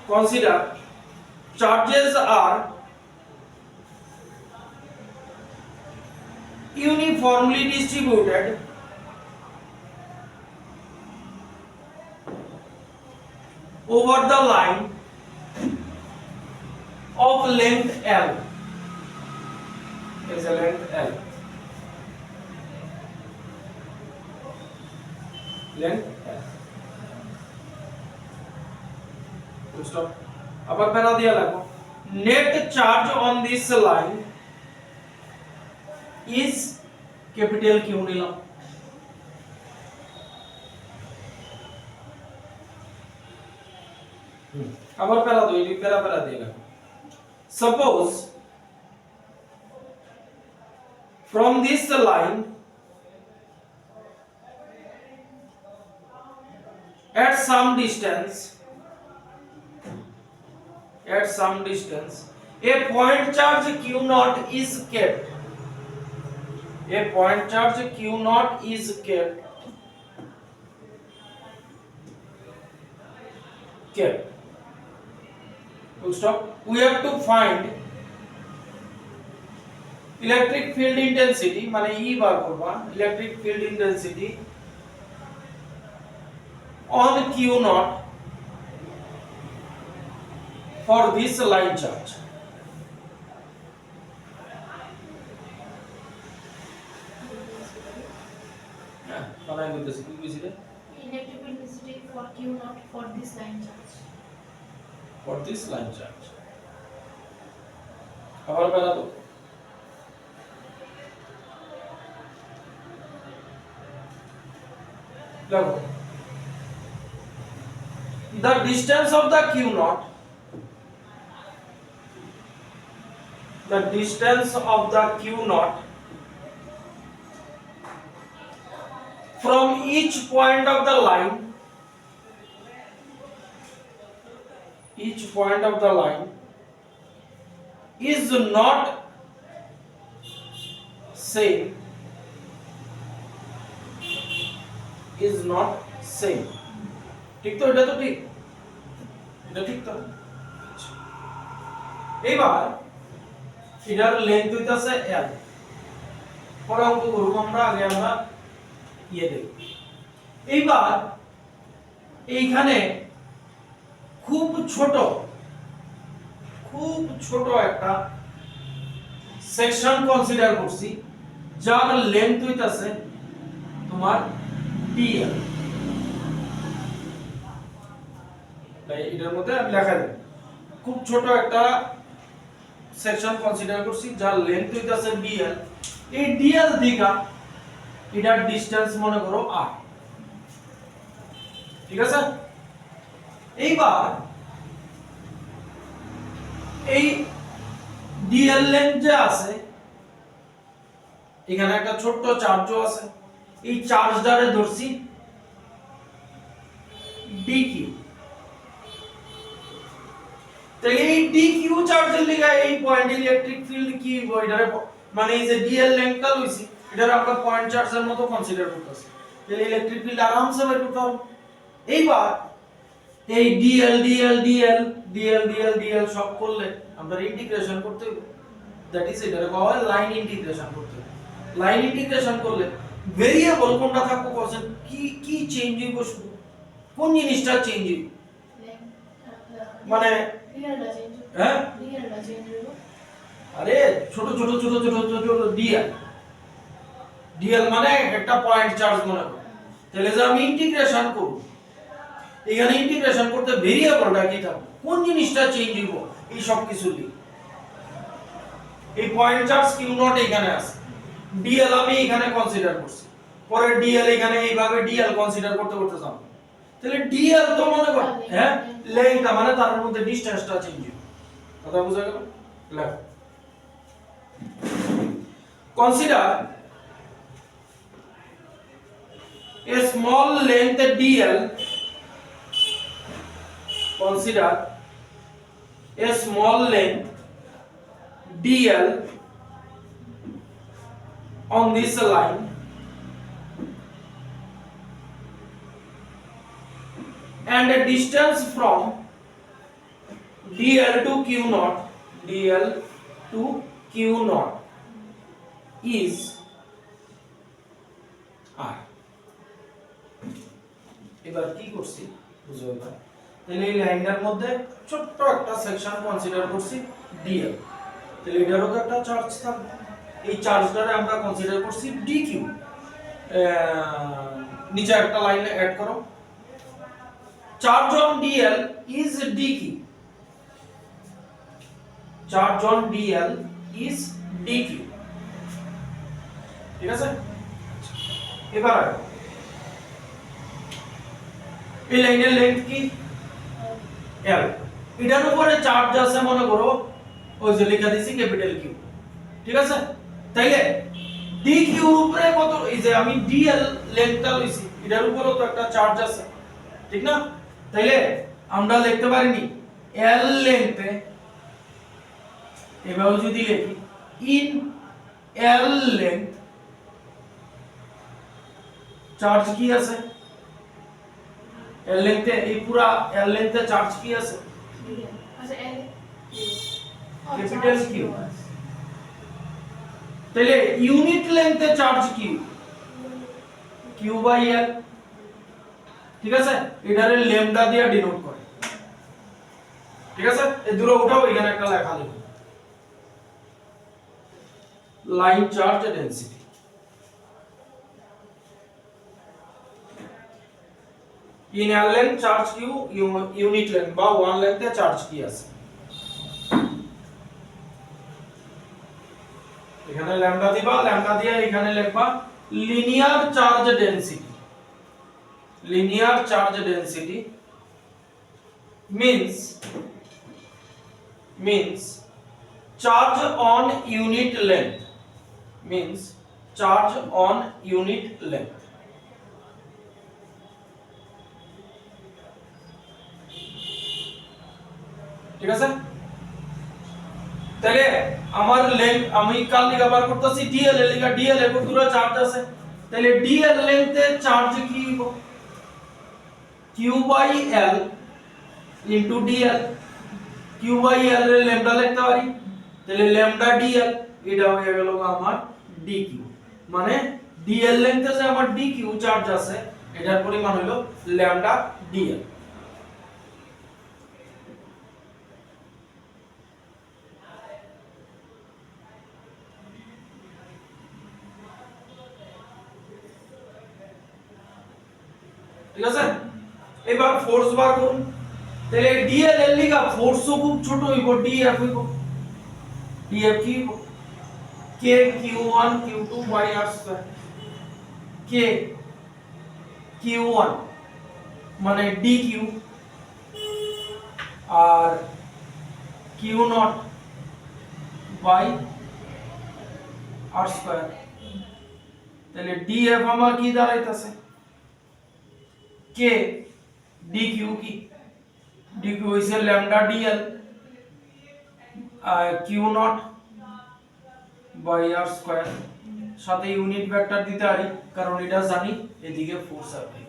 consider charges R uniformly distributed over the line of length L is a length L length L full stop আবার প্যারা দিয়া লাগো net charge on this line is capital Q নিলাম আবার প্যারা দুই প্যারা দিয়ে লাগো suppose from this line at some distance a point charge q naught is kept full stop we have to find electric field intensity মানে E বার করবা electric field intensity on q naught for this line charge হ্যাঁ বানাই দিতেছি কি বুঝিলে Electric intensity for Q naught for this line charge. আবার বেলা তো দেখো the distance of the q naught from each point of the line is not same ঠিক তো এটা তো ঠিক এটা ঠিক তো এইবার এটার লেন্থ হইতাছে l পরে অঙ্ক করব আগে আমরা দেখব এইবার এইখানে খুব ছোট একটা সেকশন কনসিডার করছি যার লেন্থ হইতাছে তোমার dl তাই এটার মধ্যে আমি লেখা দেব খুব ছোট একটা সেকশন কনসিডার করছি যার লেন্থ হইতাছে dl এই dl দিকা এটার ডিসটেন্স মনে করো r ঠিক আছে এইবার এই dl লেন্থ যে আছে এখানে একটা ছোট চার্জও আছে এই চার্জটারে ধরছি dq তাহলে এই dq চার্জের লাগা এই পয়েন্ট ইলেকট্রিক ফিল্ড কি এটারে মানে এই যে dl লেন্থটা লইছি এটারে আমরা পয়েন্ট চার্জের মতো কনসিডার করতেছি তাহলে ইলেকট্রিক ফিল্ড আরামসে বের করতে হবে এইবার এই dl সব করলে আমরা ইন্টিগ্রেশন করতে হবে দ্যাট ইজ এটারে বলা হয় লাইন ইন্টিগ্রেশন করতে হবে লাইন ইন্টিগ্রেশন করলে ভেরিয়েবল কোনটা থাকবে কোশ্চেন কি চেঞ্জ হইব শুধু কোন জিনিসটা চেঞ্জ হইব মানে হ্যাঁ আরে ছোট dl মানে একটা পয়েন্ট চার্জ মনে করো তাহলে যে আমি ইন্টিগ্রেশন করব এখানে ইন্টিগ্রেশন করতে ভেরিয়েবলটা কি থাকবে কোন জিনিসটা চেঞ্জ হইব এই সব কিছু লিখ এই পয়েন্ট চার্জ q নট এখানে আছে dl আমি এখানে কনসিডার করছি পরে dl এখানে এইভাবে dl কনসিডার করতে যাব তাহলে dl তো মনে কর হ্যাঁ লেন্থটা মানে তার মধ্যে ডিসটেন্সটা চেঞ্জ হবে কথা বুঝা গেল লেখ consider a small length dl on this line and a distance from dl to q naught is r এবার কি করছি বুঝো এবার তাহলে এই লাইনটার মধ্যে ছোট্ট একটা সেকশন কনসিডার করছি dl তাহলে এটারও তো একটা চার্জ থাকবে এই চার্জটারে আমরা কনসিডার করছি dq নিচে একটা লাইন অ্যাড করো charge on dl is dq charge on dl is dq ঠিক আছে এবার এই লাইনের লেন্থ কি l এটার উপরে চার্জ আছে মনে করো ওই যে লেখা দিছি ক্যাপিটাল কিউ ঠিক আছে তাইলে dq এর উপরে কত এই যে আমি dl লেন্থটা লইছি এটার উপরেও তো একটা চার্জ আছে ঠিক না তাইলে আমরা লিখতে পারিনি l লেন্থে এভাবে যদি লিখি ইন l লেন্থ চার্জ কি আছে l লেন্থে এই পুরা l লেন্থে চার্জ কি আছে अच्छा L ক্যাপিটাল কিউ তাহলে ইউনিট লেন্থে charge Q Q by L ঠিক আছে এটারে ল্যামডা দিয়ে ডিনোট করে ঠিক আছে এই দূরে উঠাও এখানে একটা লেখা লিখো line charge density in L length charge Q unit length বা ওয়ান লেন্থে চার্জ কি আছে এখানে ল্যামডা দিবা ল্যামডা দিয়ে এখানে লিখবা linear charge density linear charge density means charge on unit length means charge on unit length ঠিক আছে তাহলে আমার লেন্থ আমি কাল লিখা বার করতেছি dl এর লিখা dl এর পুরো চার্জ আছে তাহলে dl লেন্থে চার্জ কি হবে q by l into dl q by l এর ল্যামডা লিখতে পারি তাহলে ল্যামডা dl এটা হয়ে গেল আমার dq মানে dl লেন্থে যে আমার dq চার্জ আছে এটার পরিমাণ হলো ল্যামডা dl ঠিক আছে এবার ফোর্স বার করুন তাহলে dl এর লিগা ফোর্সও খুব ছোট হইব df হইব df কি হইব k q1 q2 by r square k q1 মানে dq আর q0 by r স্কয়ার তাহলে df আমার কি দাঁড়াইতাছে k dq কি dq হইছে lambda dl q0 by r square সাথে ইউনিট ভেক্টর দিতে পারি কারণ এটা জানি এদিকে ফোর্স অ্যাপ্লাই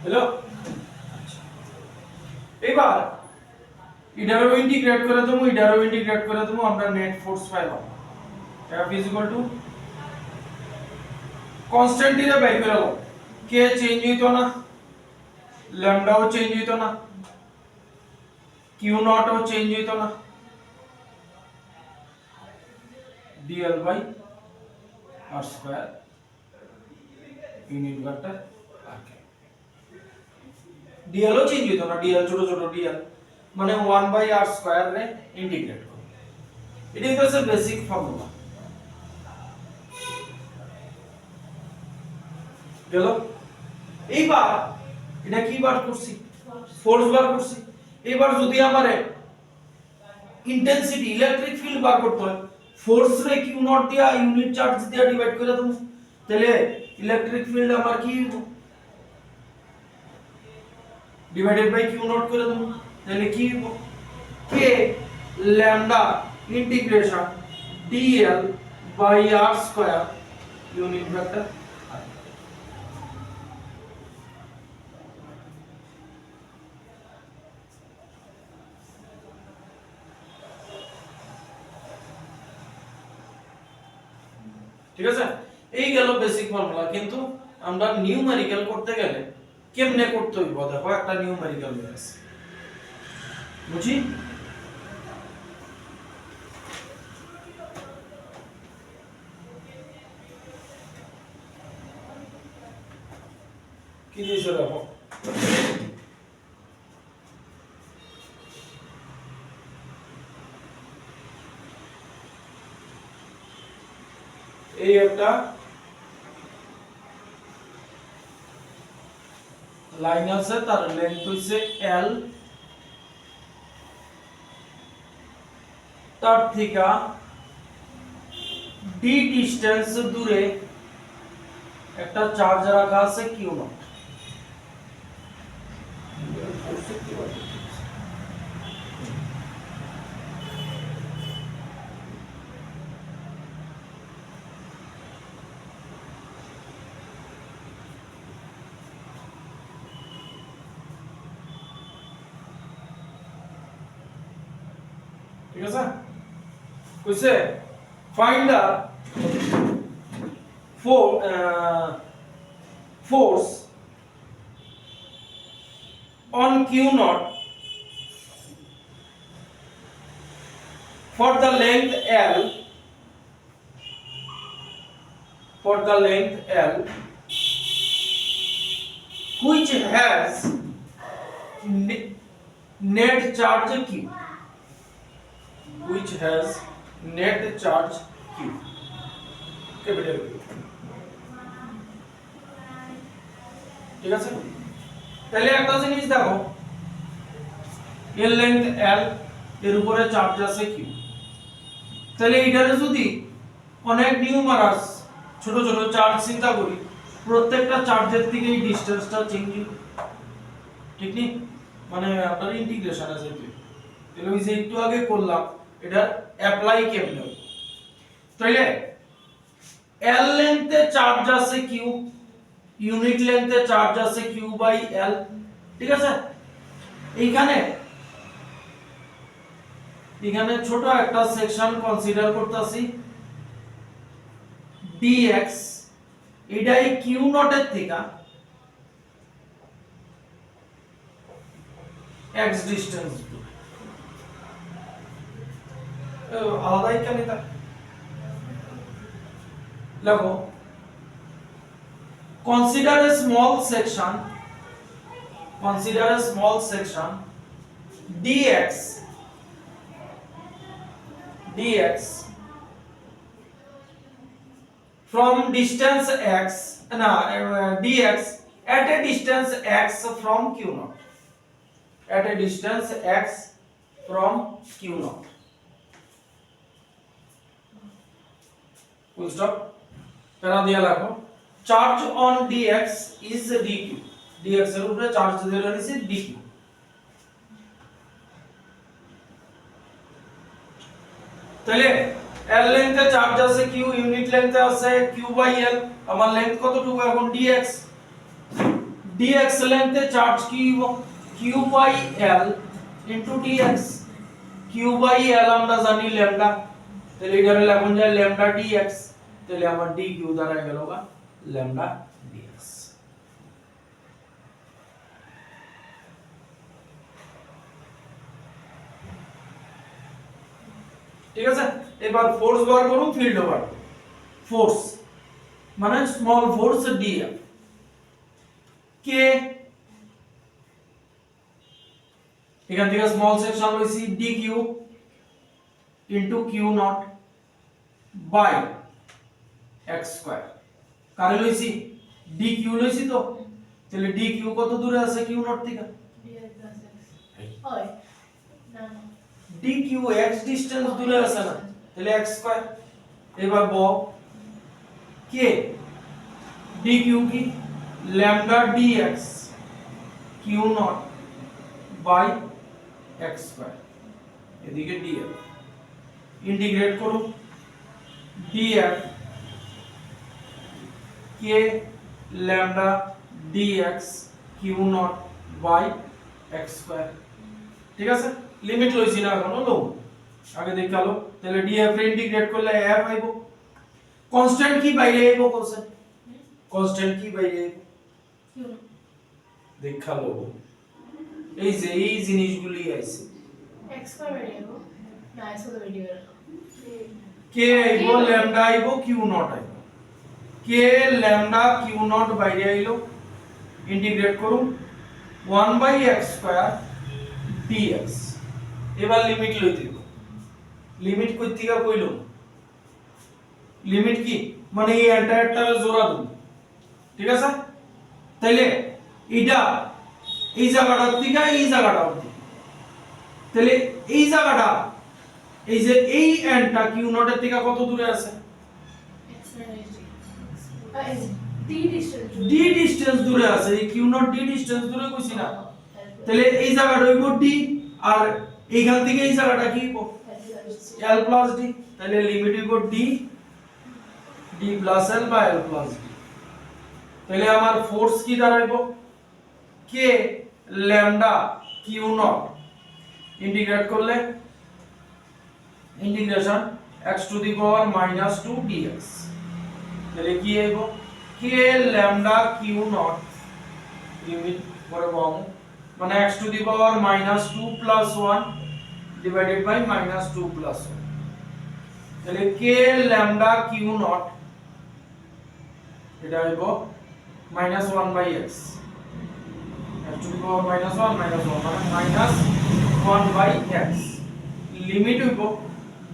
হ্যালো এবার এটারও ইন্টিগ্রেট করে দেবো আমরা নেট ফোর্স পাইলাম F is equal to constant দিয়ে বের করে নাও k চেঞ্জ হইতো না ল্যামডাও চেঞ্জ হইতো না q0 ও চেঞ্জ হইতো না dl by r square unit vector dl ও চেঞ্জ হইতো না dl ছোট ছোট dl মানে 1 বাই r স্কয়ার রে ইন্টিগ্রেট করব এটাই হচ্ছে বেসিক ফর্মুলা গেল এইবার এটা কি বার করছি ফোর্স বার করছি এবার যদি আমারে ইন্টেন্সিটি ইলেকট্রিক ফিল্ড বার করতে হয় ফোর্স রে q0 দিয়া ইউনিট চার্জ দিয়া ডিভাইড করে দেব তাহলে ইলেকট্রিক ফিল্ড আমার কি ডিভাইডেড বাই q0 করে দেব তাহলে কি k lambda integration dl by r square unit vector ঠিক আছে এই গেল বেসিক ফর্মুলা, কিন্তু আমরা নিউমেরিক্যাল করতে গেলে কেমনে করতে হইব দেখো, একটা নিউমেরিক্যাল আছে বুঝি। কি দিয়েছে দেখো, এই একটা লাইন আছে, তার লেন্থ হইছে L, তার থেকে D ডিসটেন্স দূরে একটা চার্জ রাখা আছে Q নট। ঠিক আছে, কইছে find the force on Q naught for the length L, which has net charge Q, capital Q। ঠিক আছে, তাহলে একটা জিনিস দেখো, এর লেন্থ L, এর উপরে চার্জ আছে Q, তাহলে এটারে যদি অনেক নিউমারাস ছোট ছোট চার্জ চিন্তা করি, প্রত্যেকটা চার্জের থেকে এই ডিসটেন্সটা চেঞ্জ হবে, ঠিক নি? মানে আপনার ইন্টিগ্রেশন আছে যেতে, তাহলে ওই যে একটু আগে করলাম এটা অ্যাপ্লাই কেমনে হবে, তাইলে L লেন্থে চার্জ আছে Q, ইউনিট লেন্থে চার্জ আছে Q বাই L, ঠিক আছে। এখানে ছোট একটা সেকশন কনসিডার করতেছি, dx এটাই Q নট এর থেকে x ডিসটেন্স আলাদাই কেন এটা দেখো, consider a small section dx from distance x, dx at a distance x from Q naught, full stop, প্যারা দিয়া রাখো। Charge on dx is dq, dx এর উপরে চার্জ দিয়ে নিছি dq, তাহলে L লেন্থে চার্জ আছে Q, ইউনিট লেন্থে আছে Q বাই L, আমার লেন্থ কতটুকু এখন dx লেন্থে চার্জ কি Q by L into dx, Q by L আমরা জানি ল্যামডা, তাহলে এটারে লিখুন যায় ল্যামডা dx, তাহলে আমার dq দাঁড়ায় গেল বা ল্যামডা dx। ঠিক আছে, এবার ফোর্স বার করুন, ফিল্ড বার করুন। ফোর্স মানে স্মল ফোর্স dF, কে এখান থেকে স্মল সেকশন লইছি dq into q nought by x square, কারে লইছি dq লইছি, তো তাহলে dq কত দূরে আছে q নট থেকে, dx plus x হয় না না dq x ডিসটেন্স দূরে আছে না, তাহলে x স্কয়ার। এবার ব কে dq কি lambda dx q nought by x square, এদিকে df ইন্টিগ্রেট করো, df k lambda dx q nought by x square. ঠিক আছে, লিমিট লইছি না এখনো, লো আগে দেখালো, তাহলে df রে ইন্টিগ্রেট করলে f আইবো, কনস্ট্যান্ট কি বাইরে আইবো কোশ্চেন কনস্ট্যান্ট কি বাইরে আইবো Q naught. দেখালো এই যে এই জিনিসগুলি আইছে X square variable. না S হলো variable. কে আইবো ল্যামডা আইবো কিউ নট আইবো কে ল্যামডা কিউ নট বাইরে আইলো ইন্টিগ্রেট করুন 1/x² dx এবার লিমিট লইতে দিব লিমিট কই থেকে কইলো লিমিট কি মানে এই এন্টায়ারটারে জোড়া দেব ঠিক আছে তাইলে এইটা এই জায়গাটা থেকে এই জায়গাটা অবধি তাহলে এই জায়গাটা এই যে এই এন্ডটা কিউ নটের থেকে কত দূরে আছে X minus D. Is D distance. D distance দূরে আছে এই কিউ নট ডি ডিসটেন্স দূরে কইছি না তাহলে এই জায়গাটা হইব ডি আর এইখান থেকে এই জায়গাটা কি হইব এল প্লাস ডি তাহলে লিমিট হইব ডি ডি প্লাস এল বা এল প্লাস ডি তাহলে আমার ফোর্স কি দাঁড়াইব k lambda Q nought integrate করলে integration x to the power -2 dx তাহলে কি আইব k lambda Q nought limit পরে বম মানে x to the power -2 plus 1 divided by -2 plus 1 তাহলে কে ল্যামডা কিউ নট এটা হইব -1/x x টু দি পাওয়ার -1 মানে -1/x লিমিট হইব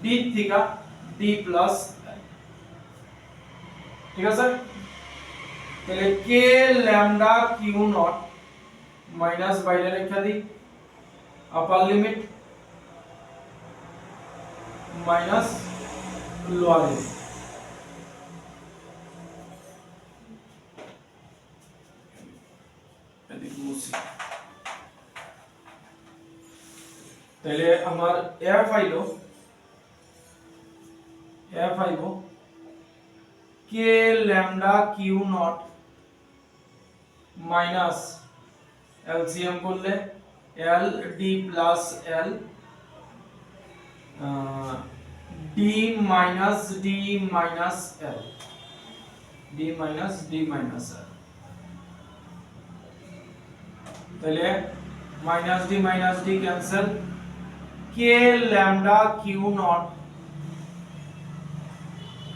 d থেকে d প্লাস ঠিক আছে তাহলে k lambda Q naught minus বাইরে রেখা দিই upper limit minus lower limit এদিকে মুছি তাহলে আমার f আইলো k lambda Q naught minus LCM করলে L D plus L D minus D minus L D minus D minus L তাহলে minus D cancel k lambda Q naught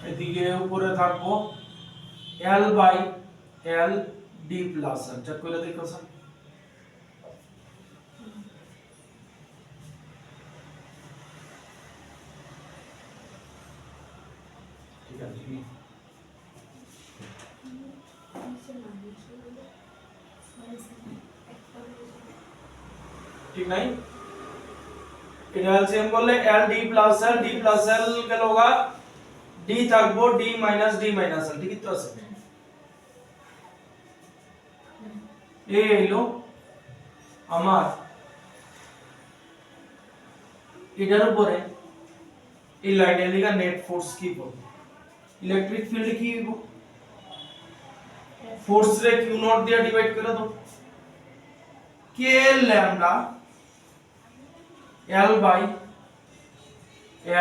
এদিকে উপরে থাকবো L by L D plus L check করে দেখো স্যার ঠিক আছে ठीक नहीं एलसीएम করলে l d l গেল होगा d থাকবো d l ঠিক তো আছে এই হলো আমার এটার উপরে এই লাইনের লিগা নেট ফোর্স কি বলবো ইলেকট্রিক ফিল্ড কি হইব ফোর্স রে q নট দিয়ে ডিভাইড করে দাও কে lambda L by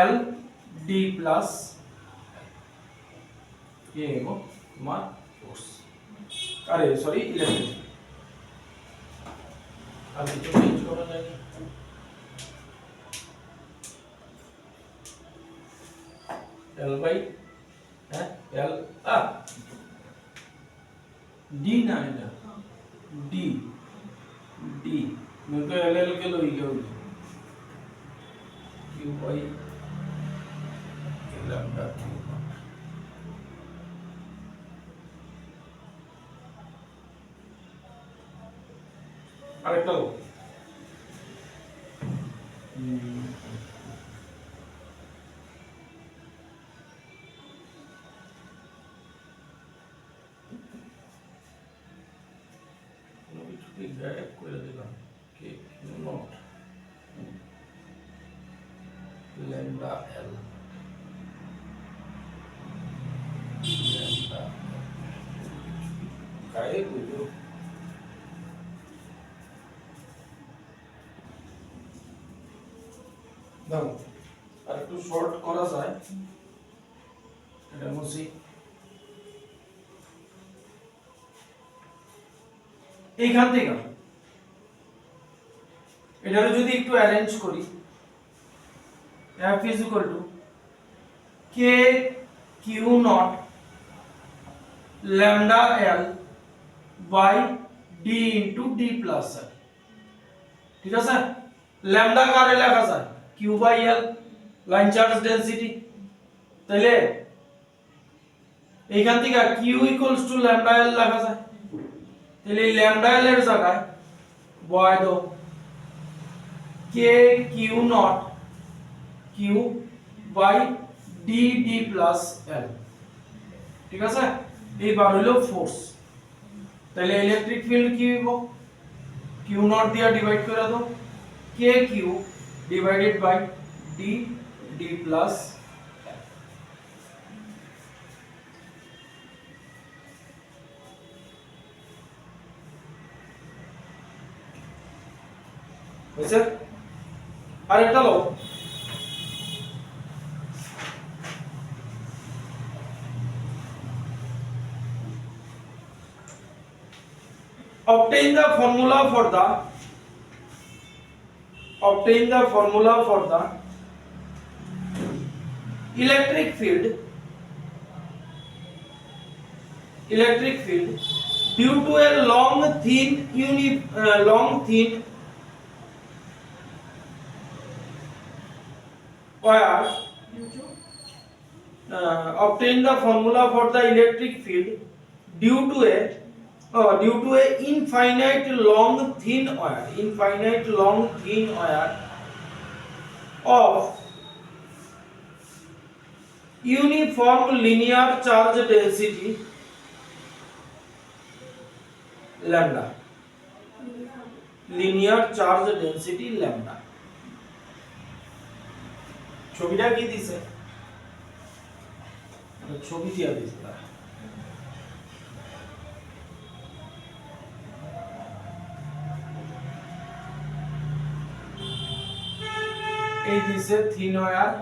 L D plus ये वो तुम्हारा फोर्स अरे सॉरी इलेक्ट्रिक अभी तो चेंज करो जाएगी L by L D ना है D D मेरे को L के लो ही क्या होगी Q by lambda Q naught আরেকটা লো গায়েব করে দিলাম কে Q naught lambda L lambda গায়েব হইল দাও আর একটু শর্ট করা যায় এটা মুছি এইখান থেকে এটারে যদি একটু অ্যারেঞ্জ করি f is equal to k q naught lambda l by d into d plus l ঠিক আছে ল্যামডা কারে লেখা যায় q by l line charge density তাহলে এইখান থেকে q equals to lambda l লেখা যায় তাহলে lambda l এর জায়গায় বয় দাও k q naught q by d d plus l ঠিক আছে এইবার হলো ফোর্স তাহলে ইলেকট্রিক ফিল্ড কি হইব q naught দিয়া ডিভাইড করে দাও k q divided by d d plus l বুঝছে আর এটা লো obtain the formula for the electric field due to a long thin wire. Obtain the formula for the electric field due to a infinite long thin wire of uniform linear charge density lambda ছবিটা কি দিছে ছবি দিয়া দিছে এই দিছে থিন ওয়্যার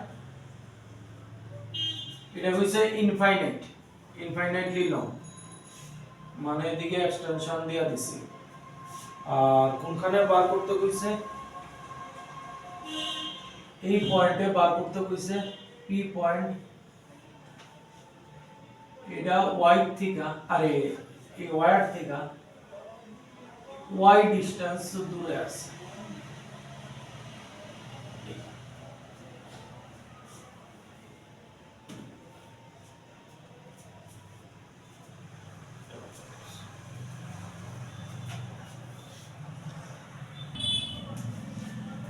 এটা হইছে ইনফাইনাইটলি লং মানে এদিকে এক্সটেনশন দিয়া দিছি আর কোনখানে বার করতে কইছে এই পয়েন্টে বার করতে কইছে পি পয়েন্ট এটা ওয়াই থেকে আরে এই ওয়্যার থেকে ওয়াই ডিসটেন্স দূরে আছে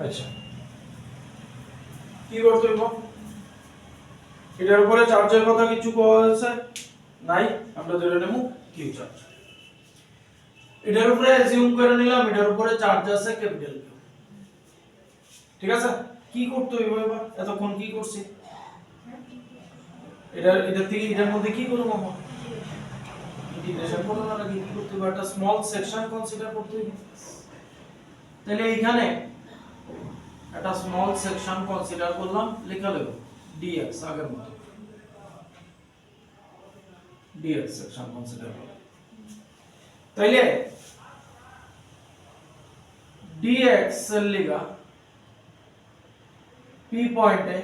আচ্ছা কি করতে হইব এটার উপরে চার্জের কথা কিছু কোয়া হয়েছে নাই আমরা ধরে নেব কিউ চার্জ এটার উপরে অ্যাজিউম করে নিলাম এটার উপরে চার্জ আছে ক্যাপিটাল কিউ ঠিক আছে কি করতে হইব এবার এতক্ষণ কি করছি এটার থেকে এটার মধ্যে কি করব আমরা ইন্টিগ্রেশন করব না কি করতে হবে একটা স্মল সেকশন কনসিডার করতে হইব তাহলে এইখানে একটা স্মল সেকশন কনসিডার করলাম লেখা দেব dx আগের মতো dx সেকশন কনসিডার করলাম তাইলে dx এর লেখা p পয়েন্টে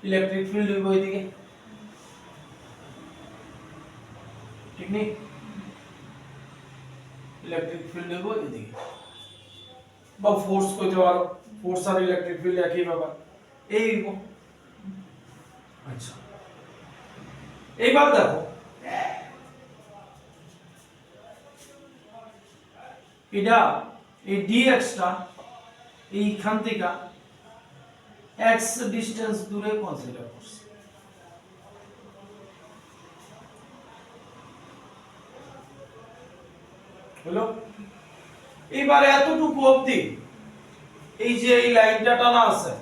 ইলেকট্রিক ফিল্ড হইব এইদিকে ঠিক নেই ইলেকট্রিক ফিল্ড হইব এইদিকে বা ফোর্স কইতে পারো ফোর্স আর ইলেকট্রিক ফিল্ড একই ব্যাপার এই আচ্ছা এইবার দেখো এটা এই dx টা এইখান থেকে x ডিসটেন্স দূরে কনসিডার করছি হলো এবারে এতটুকু অবধি এই যে এই লাইনটা টানা আছে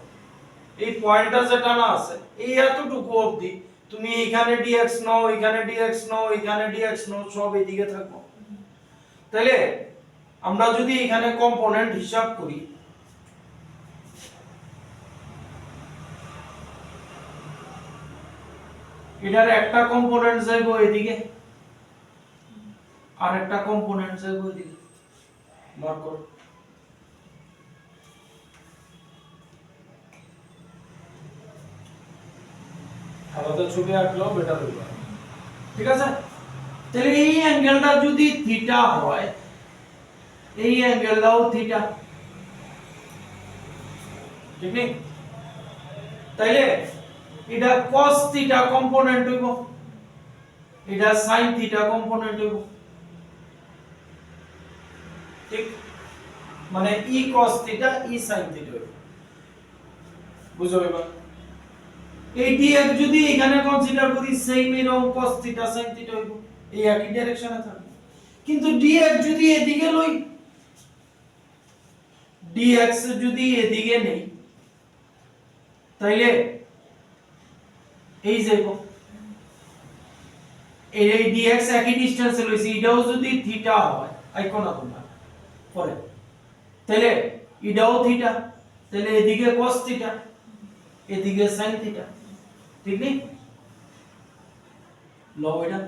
এই পয়েন্টটা যে টানা আছে এই এতটুকু অবধি তুমি এইখানে dx নাও এইখানে dx নাও এইখানে dx নাও সব এইদিকে থাকবো তাহলে আমরা যদি এখানে কম্পোনেন্ট হিসাব করি এটার একটা কম্পোনেন্ট যাইবো এদিকে আর একটা কম্পোনেন্ট যাইবো এদিকে মার্ক করো আলাদা ছবি আঁকলেও বেটার হবে ঠিক আছে তাহলে এই অ্যাঙ্গেলটা যদি থিটা হয় এই অ্যাঙ্গেলটাও থিটা ঠিক নেই তাইলে এটা cos থিটা কম্পোনেন্ট হইব এটা sin থিটা কম্পোনেন্ট হইব ঠিক মানে e cos theta e sin theta হইব বুঝো এবার এই df যদি এখানে কনসিডার করি সেম এরকম cos থিটা sin থিটা হইব এই একই ডাইরেকশনে থাকবে কিন্তু df যদি এদিকে লই dx যদি এদিকে নেই তাইলে এই যাইব এই dx একই ডিসটেন্সে লইছি এটাও যদি থিটা হয় আইকো না তোমরা পরে তাহলে এটাও থিটা তাহলে এদিকে cos থিটা এদিকে sin থিটা ঠিক নেই লও এটা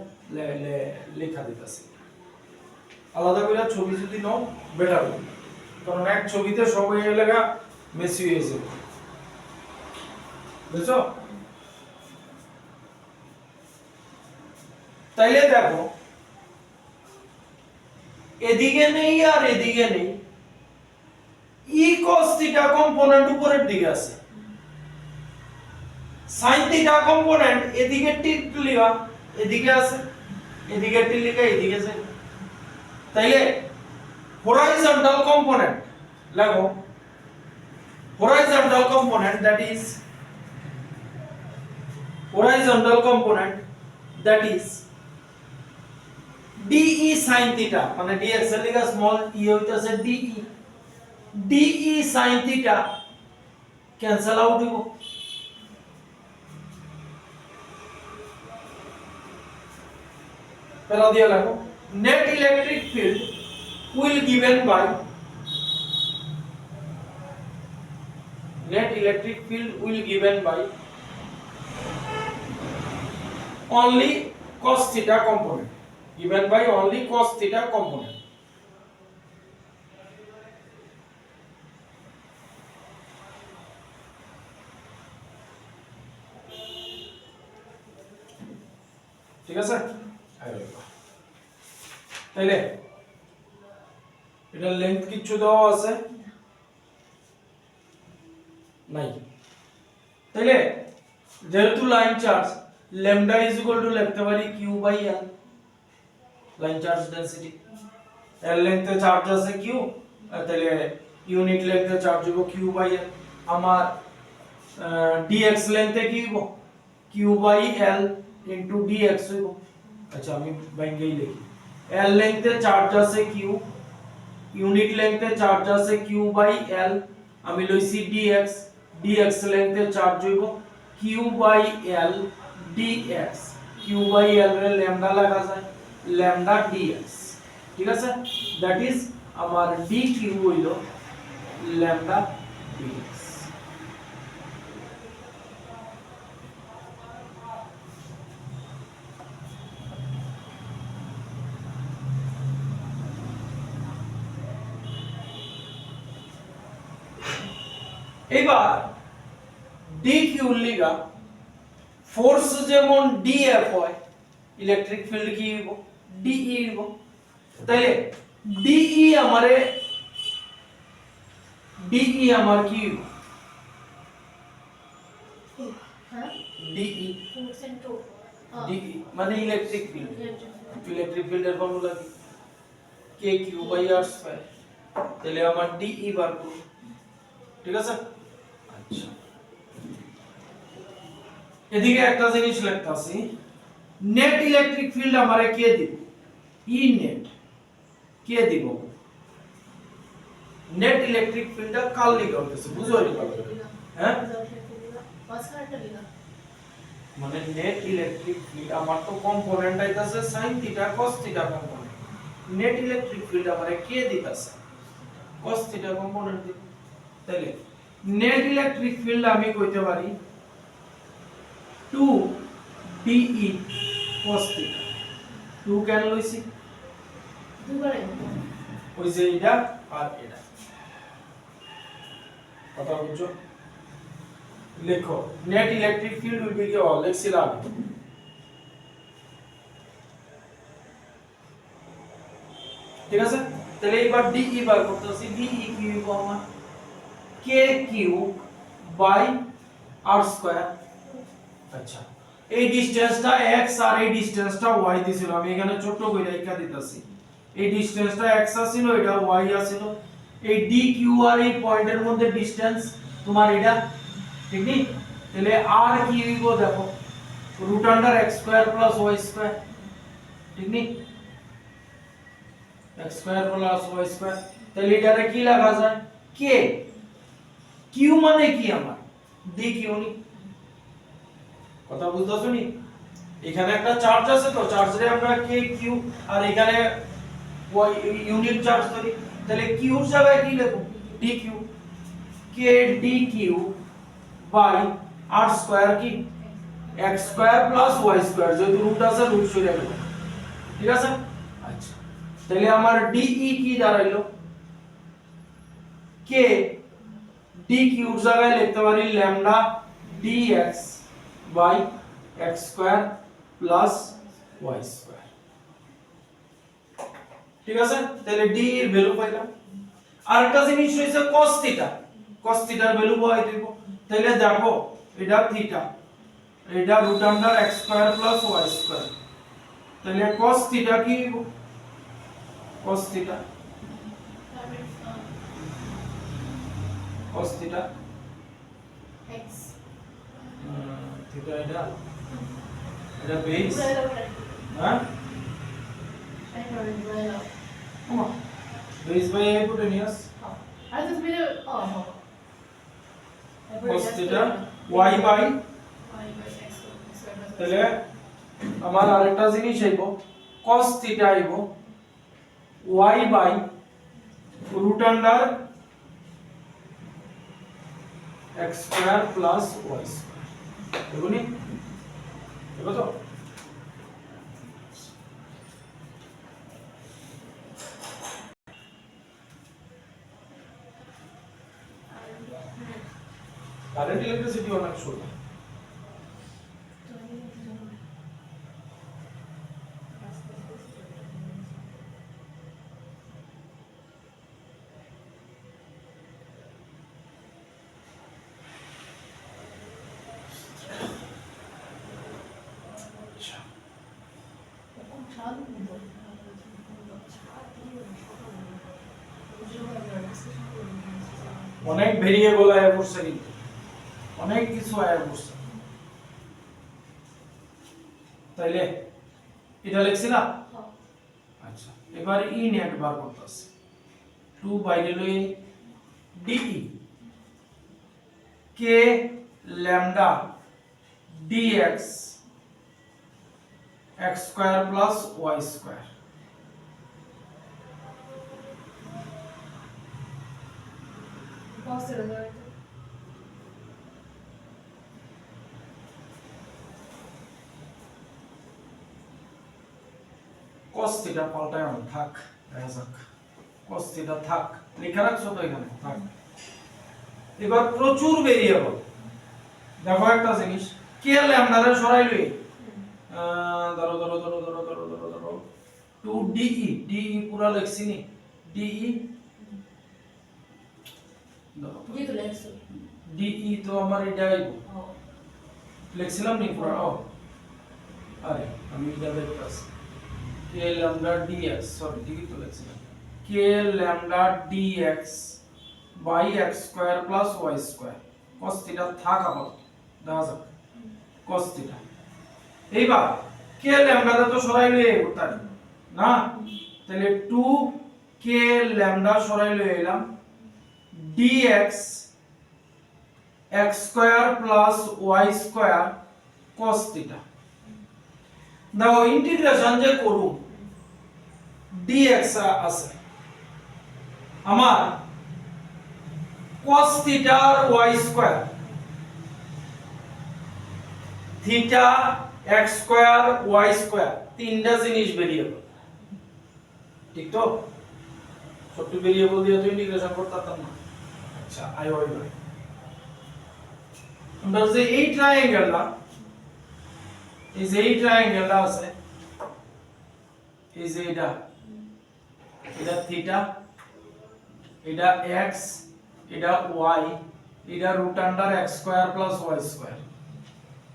লেখা দিতেছি আলাদা করে ছবি যদি নাও বেটার হবে কারণ এক ছবিতে সবই লেখা মেসি হয়ে যাবে বুঝছো তাইলে দেখো এদিকে নেই আর এদিকে নেই ই cos থিটা কম্পোনেন্ট উপরের দিকে আছে sin থিটা কম্পোনেন্ট এদিকে টিক লিখা এদিকে আছে এদিকে টিক লিখা এদিকে আছে তাইলে horizontal component লাগো horizontal component that is de sin theta মানে dx এর লিগা স্মল e হইতাছে de sin theta cancel out হইব পেলা দিয়া লাগো net electric field will given by only cos theta component ঠিক আছে তাইলে এটা লেন্থ কিছু দেওয়া আছে নাই তাইলে যেহেতু line charge lambda is equal to লিখতে পারি q by l line charge density l লেন্থে চার্জ আছে q তাহলে ইউনিট লেন্থে চার্জ হবে q বাই l আমার dx লেন্থে কি হইব q by l into dx হইব আচ্ছা আমি বাইঙ্গেই লিখি l লেন্থে চার্জ আছে q ইউনিট লেন্থে চার্জ আছে q বাই l আমি লইছি dx লেন্থে চার্জ হইব q by l dx q by l রে ল্যামডা লাগা যায় ল্যামডা dx ঠিক আছে দ্যাট ইজ আমার dq হইল ল্যামডা dx এবার dq লিগা ফোর্স যেমন df হয় ইলেকট্রিক ফিল্ড কি হইব de হইব তাইলে de আমার কি হইব হ্যাঁ de force into de মানে ইলেকট্রিক ফিল্ডের ফর্মুলা কি k q by r square তাহলে আমার de বার করব ঠিক আছে আচ্ছা এদিকে একটা জিনিস লিখতাছি নেট ইলেকট্রিক ফিল্ড আমারে কে দিব ই নেট কে দিব নেট ইলেকট্রিক ফিল্ডটা কাল লিখা হইছে বুঝো এটা ভালো হ্যাঁ মানে নেট ইলেকট্রিক ফিল্ড আমার তো কম্পোনেন্ট আইতাছে sin theta cos theta component net electric field আমারে কে দিতাছে cos থিটা কম্পোনেন্ট দিব তাইলে নেট ইলেকট্রিক ফিল্ড আমি কইতে পারি 2 DE cos theta 2 কেন লইছি দুবারে ওই যে এটা আর এটা কথা বুঝছো লেখো net electric field will be equal লিখছিলাম ঠিক আছে তাহলে এবার DE বার করতেছি DE কি হইব আমার k cube by r square আচ্ছা এই ডিসটেন্সটা x আর এই ডিসটেন্সটা y দিছিল আমি এখানে ছোট করে রেখা দিতেছি এই ডিসটেন্সটা x আছিল এটা y আছিল এই dq আর এই পয়েন্টের মধ্যে ডিসটেন্স তোমার এটা ঠিক নি তাহলে r কি হইব দেখো root under x square plus y square ঠিক নি x square plus y square তাহলে এটারে কি লেখা যায় k q মানে কি আমার dq নি কথা বুঝতেছো নি এখানে একটা চার্জ আছে তো চার্জে আমরা k q আর এখানে y ইউনিট চার্জ ধরি তাহলে q এর জায়গায় কি লিখব dq k dq by r square কি x square plus y square যেহেতু রুট আছে রুট সরে গেল ঠিক আছে আচ্ছা তাহলে আমার de কি দাঁড়াইলো k dq এর জায়গায় লিখতে পারি lambda dx by x square plus y square ঠিক আছে তাহলে d এর ভ্যালু পাইলাম আরেকটা জিনিস হইছে cos থিটা cos থিটার ভ্যালু বহাই দেব তাহলে দেখো এটা থিটা এটা root under x square plus y square তাহলে cos থিটা কি cos theta cos theta x theta এটা বেস হ্যাঁ ওমা base by hypotenuse cos theta y by তাহলে আমার আরেকটা জিনিস আইবো cos থিটা আইবো y by root under x square plus y square দেখুনি দেখো তো কারেন্ট ইলেকট্রিসিটি অনেক ছোট অনেক ভেরিয়েবল আয়া পড়ছে কিন্তু অনেক কিছু আয়া পড়ছে তাইলে এটা লিখছি না আচ্ছা এবার ই নেট বার করতেছি 2 বাইরে লই D k lambda dx x square plus y square cos theta পাল্টায় না থাক রাজাক cos থিটা থাক লেখা রাখছো তো এখানে থাক এবার প্রচুর ভেরিয়েবল দেখো একটা জিনিস কে ল্যামডা রে সরাই লই ধরো 2 DE পুরা লিখছি নি DE DE তো আমার এটা আইবো লিখছিলাম নি পুরা আরে আমি এটা দেখতাছি k lambda dx সরি ঠিকই তো লিখছিলাম k lambda dx by x square plus y square cos theta থাক আপাতত দেখা যাক cos থিটা এইবার k lambda তো সরাই লই তাই না তাহলে 2 k lambda সরাই লই এলাম dx x square plus y square cos theta দেখো ইন্টিগ্রেশন যে করু dx আছে আমার cos থিটা আর y square theta x square y square তিনটা জিনিস ভেরিয়েবল ঠিক তো ছোট ভেরিয়েবল দিয়ে তো ইন্টিগ্রেশন করতাম না আচ্ছা আই ওই ভাই আমরা যে এই ট্রায়াঙ্গেলটা এই যে এই ট্রায়াঙ্গেলটা আছে এই যে এটা থিটা এটা x এটা y এটা root under x square plus y square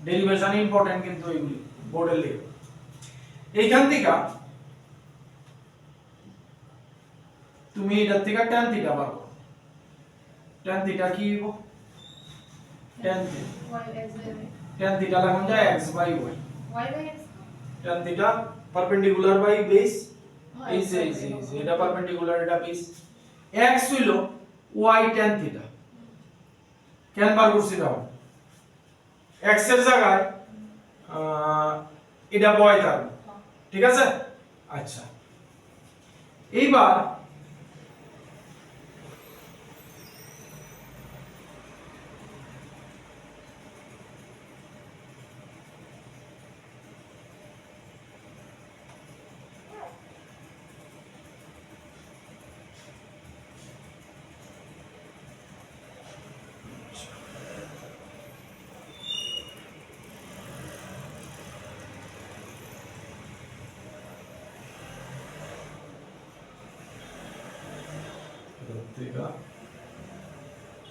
derivation important কিন্তু এগুলি বোর্ডে লিখো এইখান থেকে তুমি এটা থেকে tan থিটা বার করো tan থিটা কি হইব tan theta Y as well. tan theta লাগুন যায় x by y Y by x. tan theta perpendicular by base এই যে X by এটা পারপেন্ডিকুলার এটা বেস x হইল y tan থিটা কেন বার করছি দাও x এর জায়গায় এটা y থাকবে ঠিক আছে আচ্ছা এইবার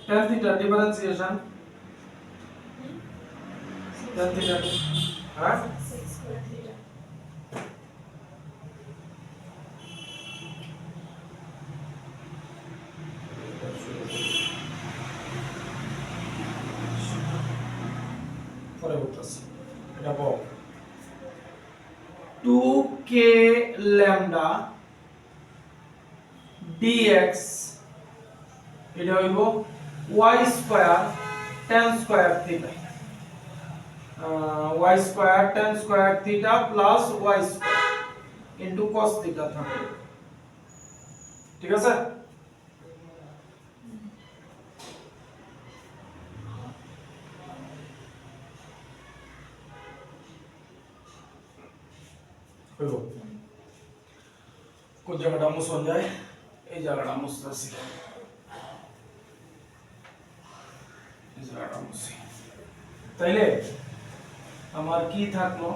tan theta differentiation tan theta হ্যাঁ 6 square theta. পরে বলতেছি এটা বল 2k lambda dx এটা হইব y square tan square theta y square tan square theta plus y square into cos theta থাকবে ঠিক আছে হইব কোন জায়গাটা মুছন যায় এই জায়গাটা মুছতেছি এই জায়গাটা মুছি তাইলে আমার কি থাকলো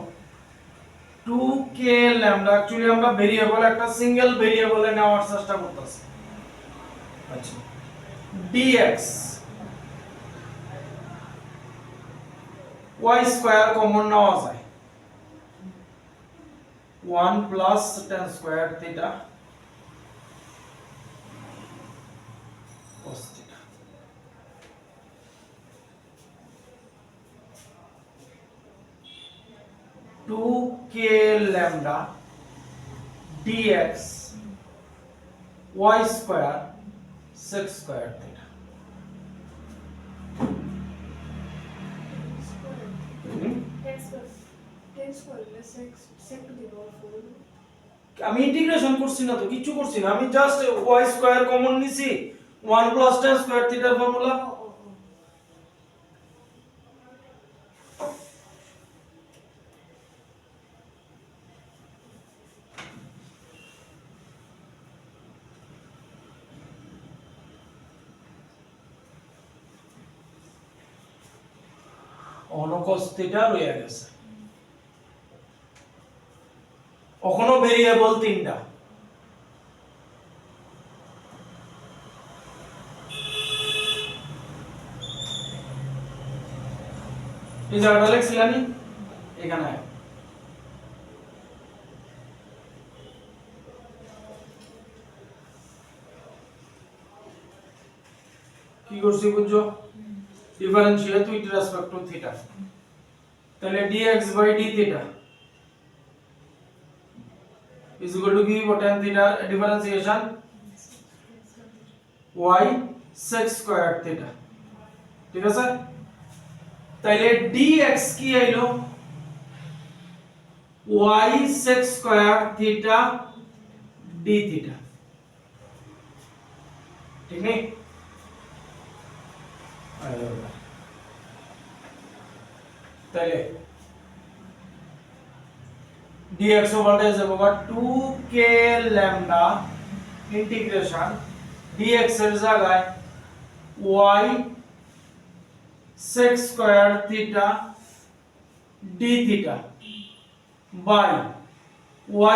2k ল্যামডা অ্যাকচুয়ালি আমরা ভেরিয়েবল একটা সিঙ্গেল ভেরিয়েবলে নেওয়ার চেষ্টা করতেছি আচ্ছা dx y স্কয়ার কমন নেওয়া যায় 1 plus tan square theta cos theta two k lambda dx y square 6 square theta আমি ইন্টিগ্রেশন করছি না তো কিছু করছি না আমি জাস্ট y স্কয়ার কমন নিছি 1 প্লাস tan স্কয়ার থিটার ফর্মুলা cos থিটা রয়ে গেছে এখনো ভেরিয়েবল তিনটা এই জায়গাটা লিখছিলাম এখানে কি করছি বুঝছো differentiate with respect to theta তাহলে dx by d theta is equal to give tan theta differentiation y sec square theta ঠিক আছে তাহলে dx কি আইলো y sec square theta d theta ঠিক নেই তাহলে dx over there is over 2k lambda integration dx এর জায়গায় y sec square theta d theta by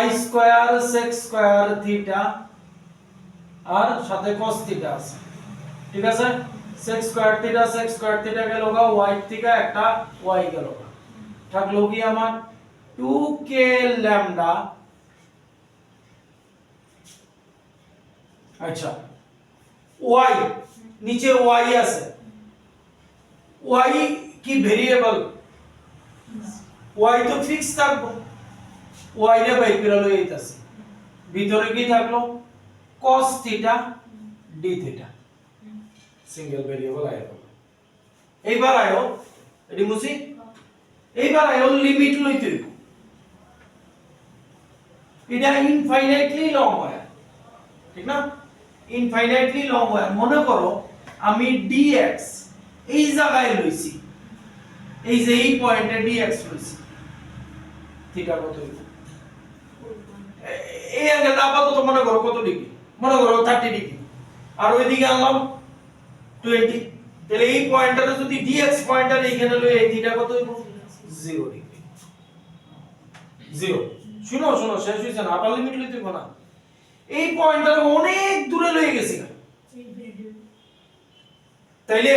y square sec square theta আর সাথে cos theta আছে ঠিক আছে sec square theta গেল গা y থেকে একটা y গেল গা থাকলো কি আমার 2k lambda আচ্ছা y নিচে y আছে y কি ভেরিয়েবল y তো ফিক্স থাকবে y রে বাই করে লই আইতাছে ভিতরে কি থাকলো cos theta d theta single variable আইলো এইবার আয়ো এটি মুছি এইবার আয়ো লিমিট লইতে হইব এটা ইনফাইনাইটলি লং হয় ঠিক না ইনফাইনাইটলি লং হয় মনে করো আমি dx এই জায়গায় লইছি এই যে এই পয়েন্টে dx লইছি থিটা কত হইব এই অ্যাঙ্গেলটা আপাতত মনে করো কত ডিগ্রি মনে করো 30 ডিগ্রি আর ওইদিকে আনলাম 20 তাহলে এই পয়েন্টটারে যদি dx পয়েন্টার এইখানে লই এই থিটা কত হইব 0 ডিগ্রি 0 শুনো শুনো শেষ হইছে না আপার লিমিট লইতে হবে না এই পয়েন্টটারে অনেক দূরে লই গেছি তাইলে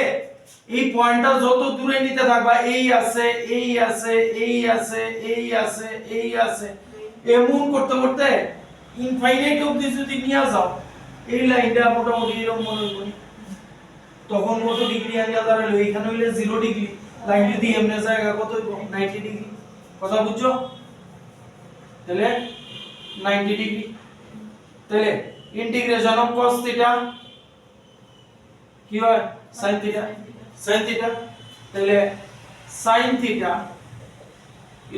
এই পয়েন্টটা যত দূরে নিতে থাকবা এই আছে এই আছে এই আছে এই আছে এই আছে এমন করতে করতে ইনফাইনাইট অবধি যদি নিয়ে যাও এই লাইনটা মোটামুটি এরকম মনে হইব তখন কত ডিগ্রি অ্যাঙ্গেল দাঁড়ালো এখানে হইলে 0 ডিগ্রি লাইন যদি এমনে জায়গা কত হইব 90 ডিগ্রি কথা বুঝছো তাহলে 90 ডিগ্রি তাহলে ইন্টিগ্রেশন অফ cos থিটা কি হয় sin থিটা তাহলে sin থিটা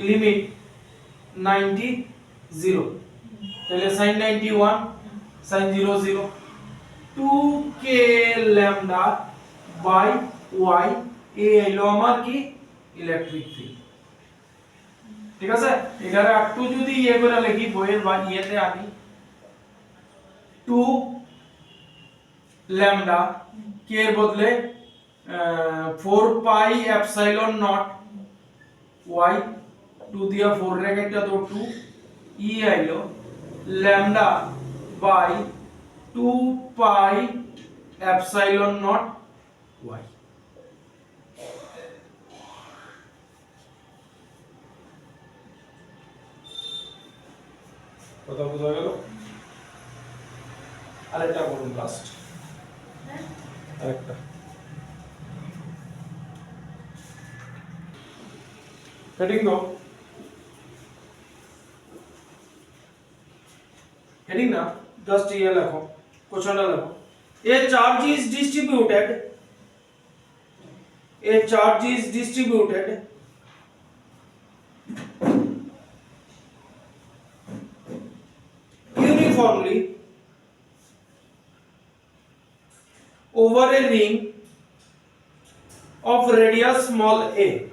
লিমিট 90 0 তাহলে sin 91 sin 0 0 2k lambda by y এই হলো আমার কি ইলেকট্রিক ফিল্ড ঠিক আছে এটারে একটু যদি ইয়ে করে লিখি বইয়ের বা ইয়েতে আমি 2 lambda k এর বদলে 4 pi epsilon naught y 2 দিয়া 4 রেখাটা তো 2 e আইলো lambda by 2 pi epsilon naught y কথা বুঝা গেল আরেকটা করুন লাস্ট আরেকটা হেডিং দাও হেডিং না জাস্ট ये লেখো কোশ্চেনটা লেখো a charge is distributed uniformly over a ring of radius small a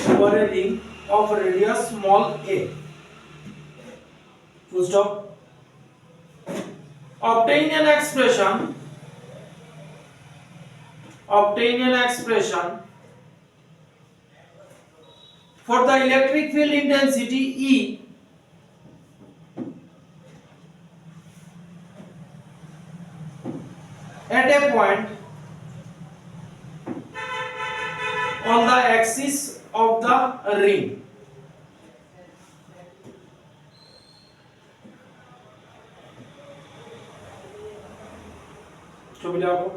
over a ring of radius small a full stop obtain an expression for the electric field intensity E at a point on the axis of the ring ছবিটা আঁকো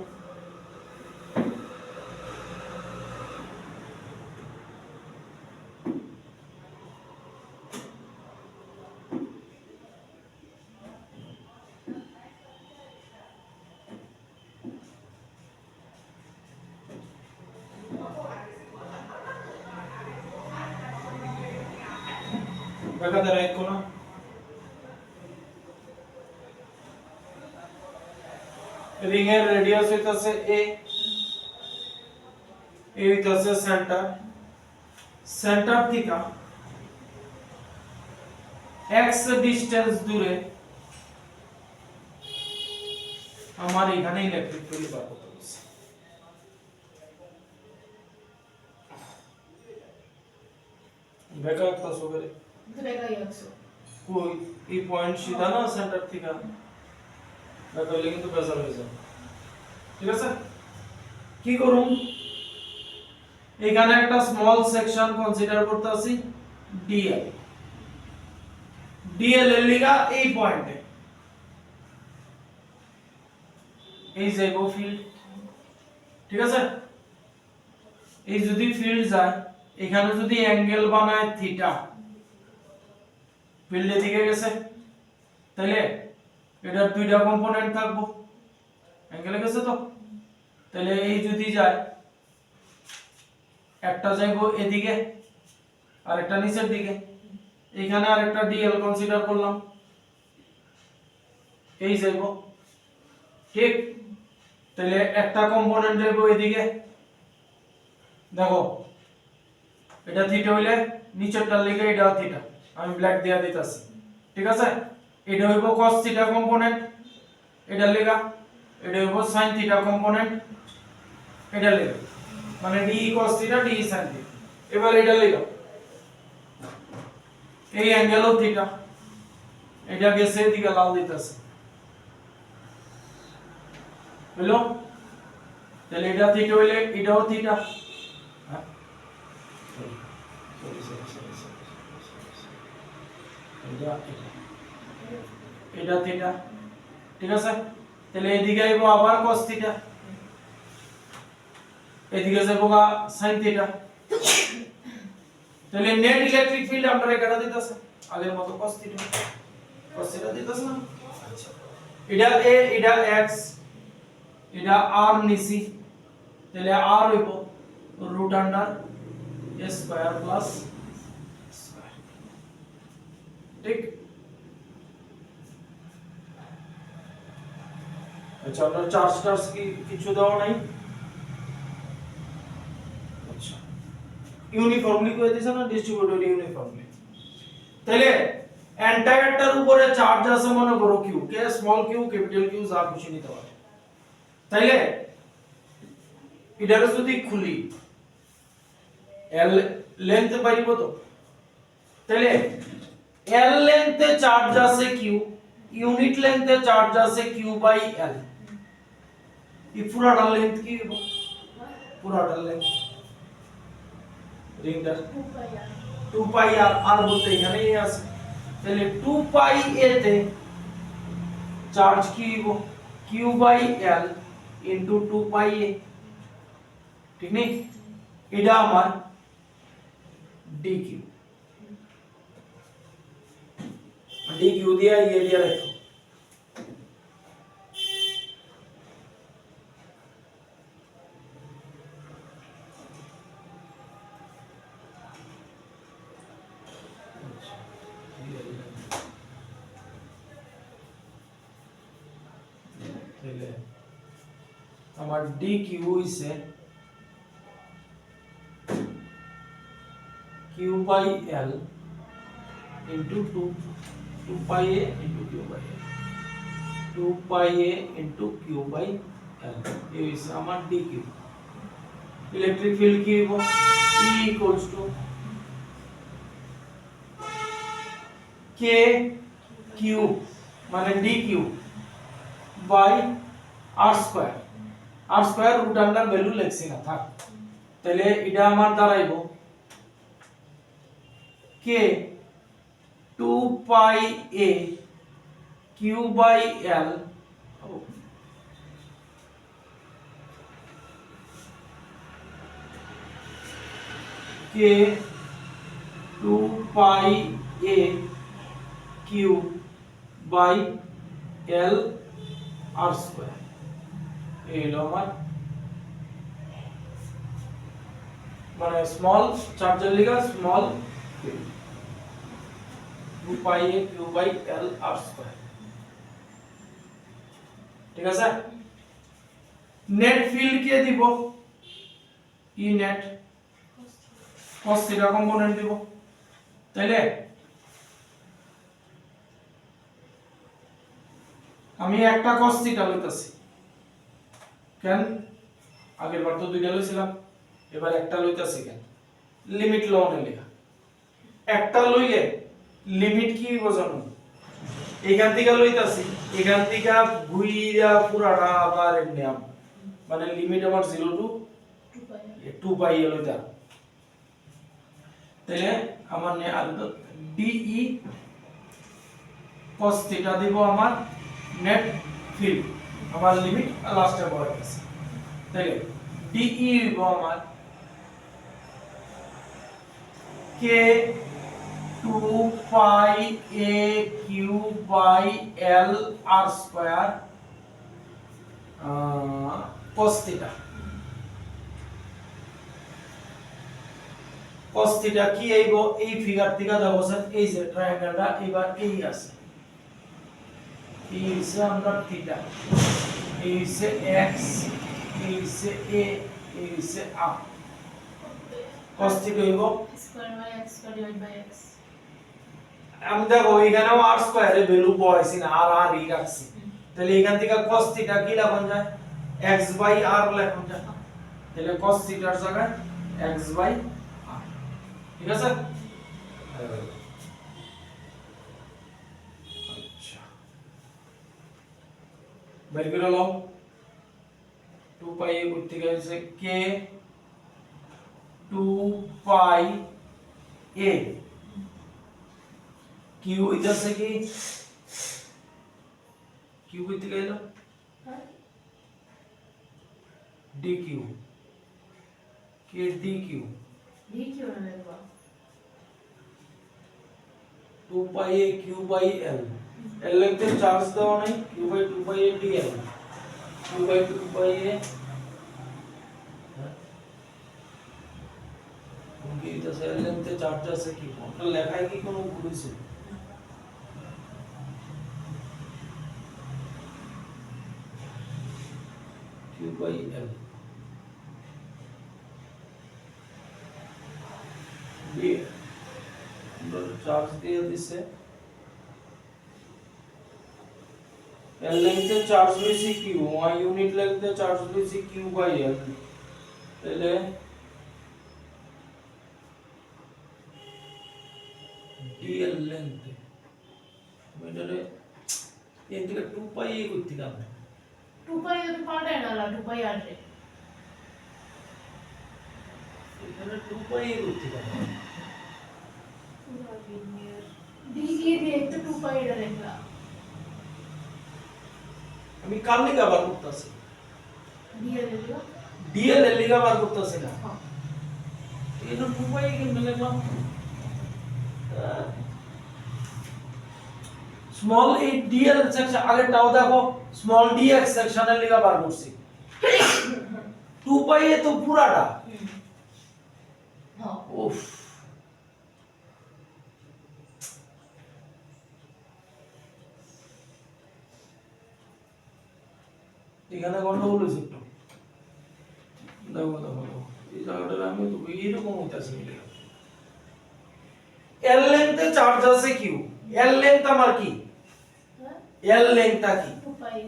দেখা দে রাইট কোনা রিং এর রেডিয়াস হইতাছে a হইতাছে সেন্টার থেকে x ডিসটেন্স দূরে আমার এখানে ইলেকট্রিক ফিল্ড বার করতে বলছে। বেকার একটা সবেরে Durega yakso. কই এই পয়েন্ট সিধা না সেন্টার থেকে বেকার হলে কিন্তু বেজার হয়ে যাবে। ঠিক আছে, কি করুম, এখানে একটা স্মল সেকশন কনসিডার করতেছি ডিএল। ডিএল এর লিগা এই পয়েন্টে এই যাইবো ফিল্ড। ঠিক আছে, এই যদি ফিল্ড যায় এখানে যদি অ্যাঙ্গেল বানায় থিটা, ফিল্ডের দিকে গেছে, তাহলে এটার দুইটা কম্পোনেন্ট থাকবো, অ্যাঙ্গেলে গেছে তো, তাহলে এই যদি যায় একটা যাইবো এদিকে আর একটা নিচের দিকে, এখানে আর একটা ডিএল কনসিডার করলাম, এই যাইবো। ঠিক, তাহলে একটা কম্পোনেন্ট যাইবো এদিকে, দেখো এটা থিটা হইলে নিচেরটার লিগে এটাও থিটা, আমি ব্ল্যাক দিয়া দিতাছি। ঠিক আছে, এটা হইবো cos থিটা কম্পোনেন্ট এটার লিগা, এটা হইবো sin থিটা কম্পোনেন্ট এটার লিগা, মানে d cos theta d sin theta. এবার এটার লিগা এই অ্যাঙ্গেলও থিটা, এটা গেছে এদিকে লাল দিতাছে, হলো? তাহলে এটা থিটা হইলে এটাও থিটা, হ্যাঁ এটা থিটা। ঠিক আছে, তাহলে এদিকে আইবো আবার cos থিটা, এদিকে যাবো গা sin থিটা। তাহলে নেট ইলেকট্রিক ফিল্ড আমরা এটা দিতেছে আগের মতো cos থিটা দিতেছে না। আচ্ছা, এটা a এটা x এটা r নিছি, তাহলে r হইব root under a square plus square. ঠিক, আচ্ছা আপনার চার্জ কি কিছু দেওয়া নাই? আচ্ছা, ইউনিফর্মলি করে দিয়েছে না, ডিস্ট্রিবিউটেড ইউনিফর্মলি। তাহলে এন্টায়ারটার উপরে চার্জ আছে মনে করো কিউ, কে স্মল কিউ ক্যাপিটাল কিউ যা খুশি নিতে পারে। তাইলে এটারে যদি খুলি এল লেন্থ পাইবো তো, তাহলে এল লেন্থে চার্জ আছে কিউ, ইউনিট লেন্থে চার্জ আছে কিউ বাই এল। এই পুরাটার লেন্থ কি হইব? পুরাটার লেন্থ রিংটার 2 পাই আর, আর বলতে এখানেই আছে, তাহলে 2 পাই এ তে চার্জ কি হইব? Q by L into 2 pi এ। ঠিক নেই, এটা আমার dq, dq দিয়া ইয়ে দিয়া রাখো। তাহলে আমার dq হইছে q by l into 2 pi a into q by l, 2 pi a into q by l, এই হইছে আমার dq। ইলেকট্রিক ফিল্ড কি হইব? E equals to k q মানে dq by r square, r square root under value লিখছি না থাক, তাহলে এটা আমার দাঁড়াইবো k 2 pi a q by l k 2 pi a q by l r square. এই হলো আমার মানে স্মল চার্জের লিগা small 2 pi a q by l r square. ঠিক আছে, নেট ফিল্ড কে দিব? E net cos theta component দিব, তাইলে আমি একটা cos থিটা লইতাছি কেন আগের বার তো দুইটা লইছিলাম এবার একটা লইতাছি কেন লিমিট লওনে লেখা একটা লইলে লিমিট কি বোঝানো এখান থেকে লইতাছি এখান থেকে ঘুইরা পুরাটা আবার এমনি মানে লিমিট আমার 0 টু 2 পাই লইতা তাহলে আমার নে আর ডি ই cos থিটা দিব আমার নেট ফিল্ড আমার লিমিট লাস্টে বড় আছে তাহলে ডি ই দিব আমার k 2 pi a Q by l r square cos theta cos theta কি আইবো এই ফিগার থেকে দেখছেন এই যে ট্রায়াঙ্গেলটা এবার এই আছে এই হইছে আমরা থিটা এই হইছে x এই হইছে a এই হইছে r cos থিটা হইবো square by x square divided by x. আমি দেখো এখানেও r স্কয়ারে ভ্যালু পাইছি না আর আর ই রাখছি তাহলে এখান থেকে cos থিটা কি লেখা যায় x বাই r লেখা যায় তাহলে cos থিটার জায়গায় x বাই r ঠিক আছে আচ্ছা বের করে নাও 2 পাই এ করতে গেছে k 2 পাই a কিউ হইতাছে কি কিউ কইতে গেল ডি কিউ কে ডি কিউ D क्यों ना लगवा? 2 পাই এ কিউ বাই এল এল লিখতে চার্জ দেওয়া নাই Q by 2 pi A D L Q by 2 pi A কি এটা সেল লিখতে চার্জ আছে কি ওটা লেখায় কি কোনো ভুল হইছে কিউ বাই এল বি চার্জ দিয়ে দিছে এল লিখতে চার্জ হইছে কিউ আর ইউনিট লিখতে চার্জ হইছে কিউ বাই এল তাহলে ডিএল লেন্থ মেটারে এদিকে 2 পাই এ করতে কাম 2 पाई तो पार्ट है ना ला 2 पाई आठ है এখানে 2 পাই এ করতে কাম D ये देख तो 2 पाई इधर देखला আমি কার লিগা বার করতেছি D ये देखला ডিএল এর লিগা বার করতেছি না हाँ এটা 2 পাই এ কেন লিখলাম স্মল এই ডিএল সেকশন আগেরটাও দেখো স্মল ডিএক্স সেকশনের লিগা বার করছি 2 পাই এ তো পুরাটা हाँ উফ এখানে গন্ডগোল হয়েছে একটু দেখো দেখো দেখো। এই জায়গাটা আমি তো এইরকম হইতাছে এল লেন্থে চার্জ আছে কিউ এল লেন্থ আমার কি এল লেন্থটা কি 2 पाई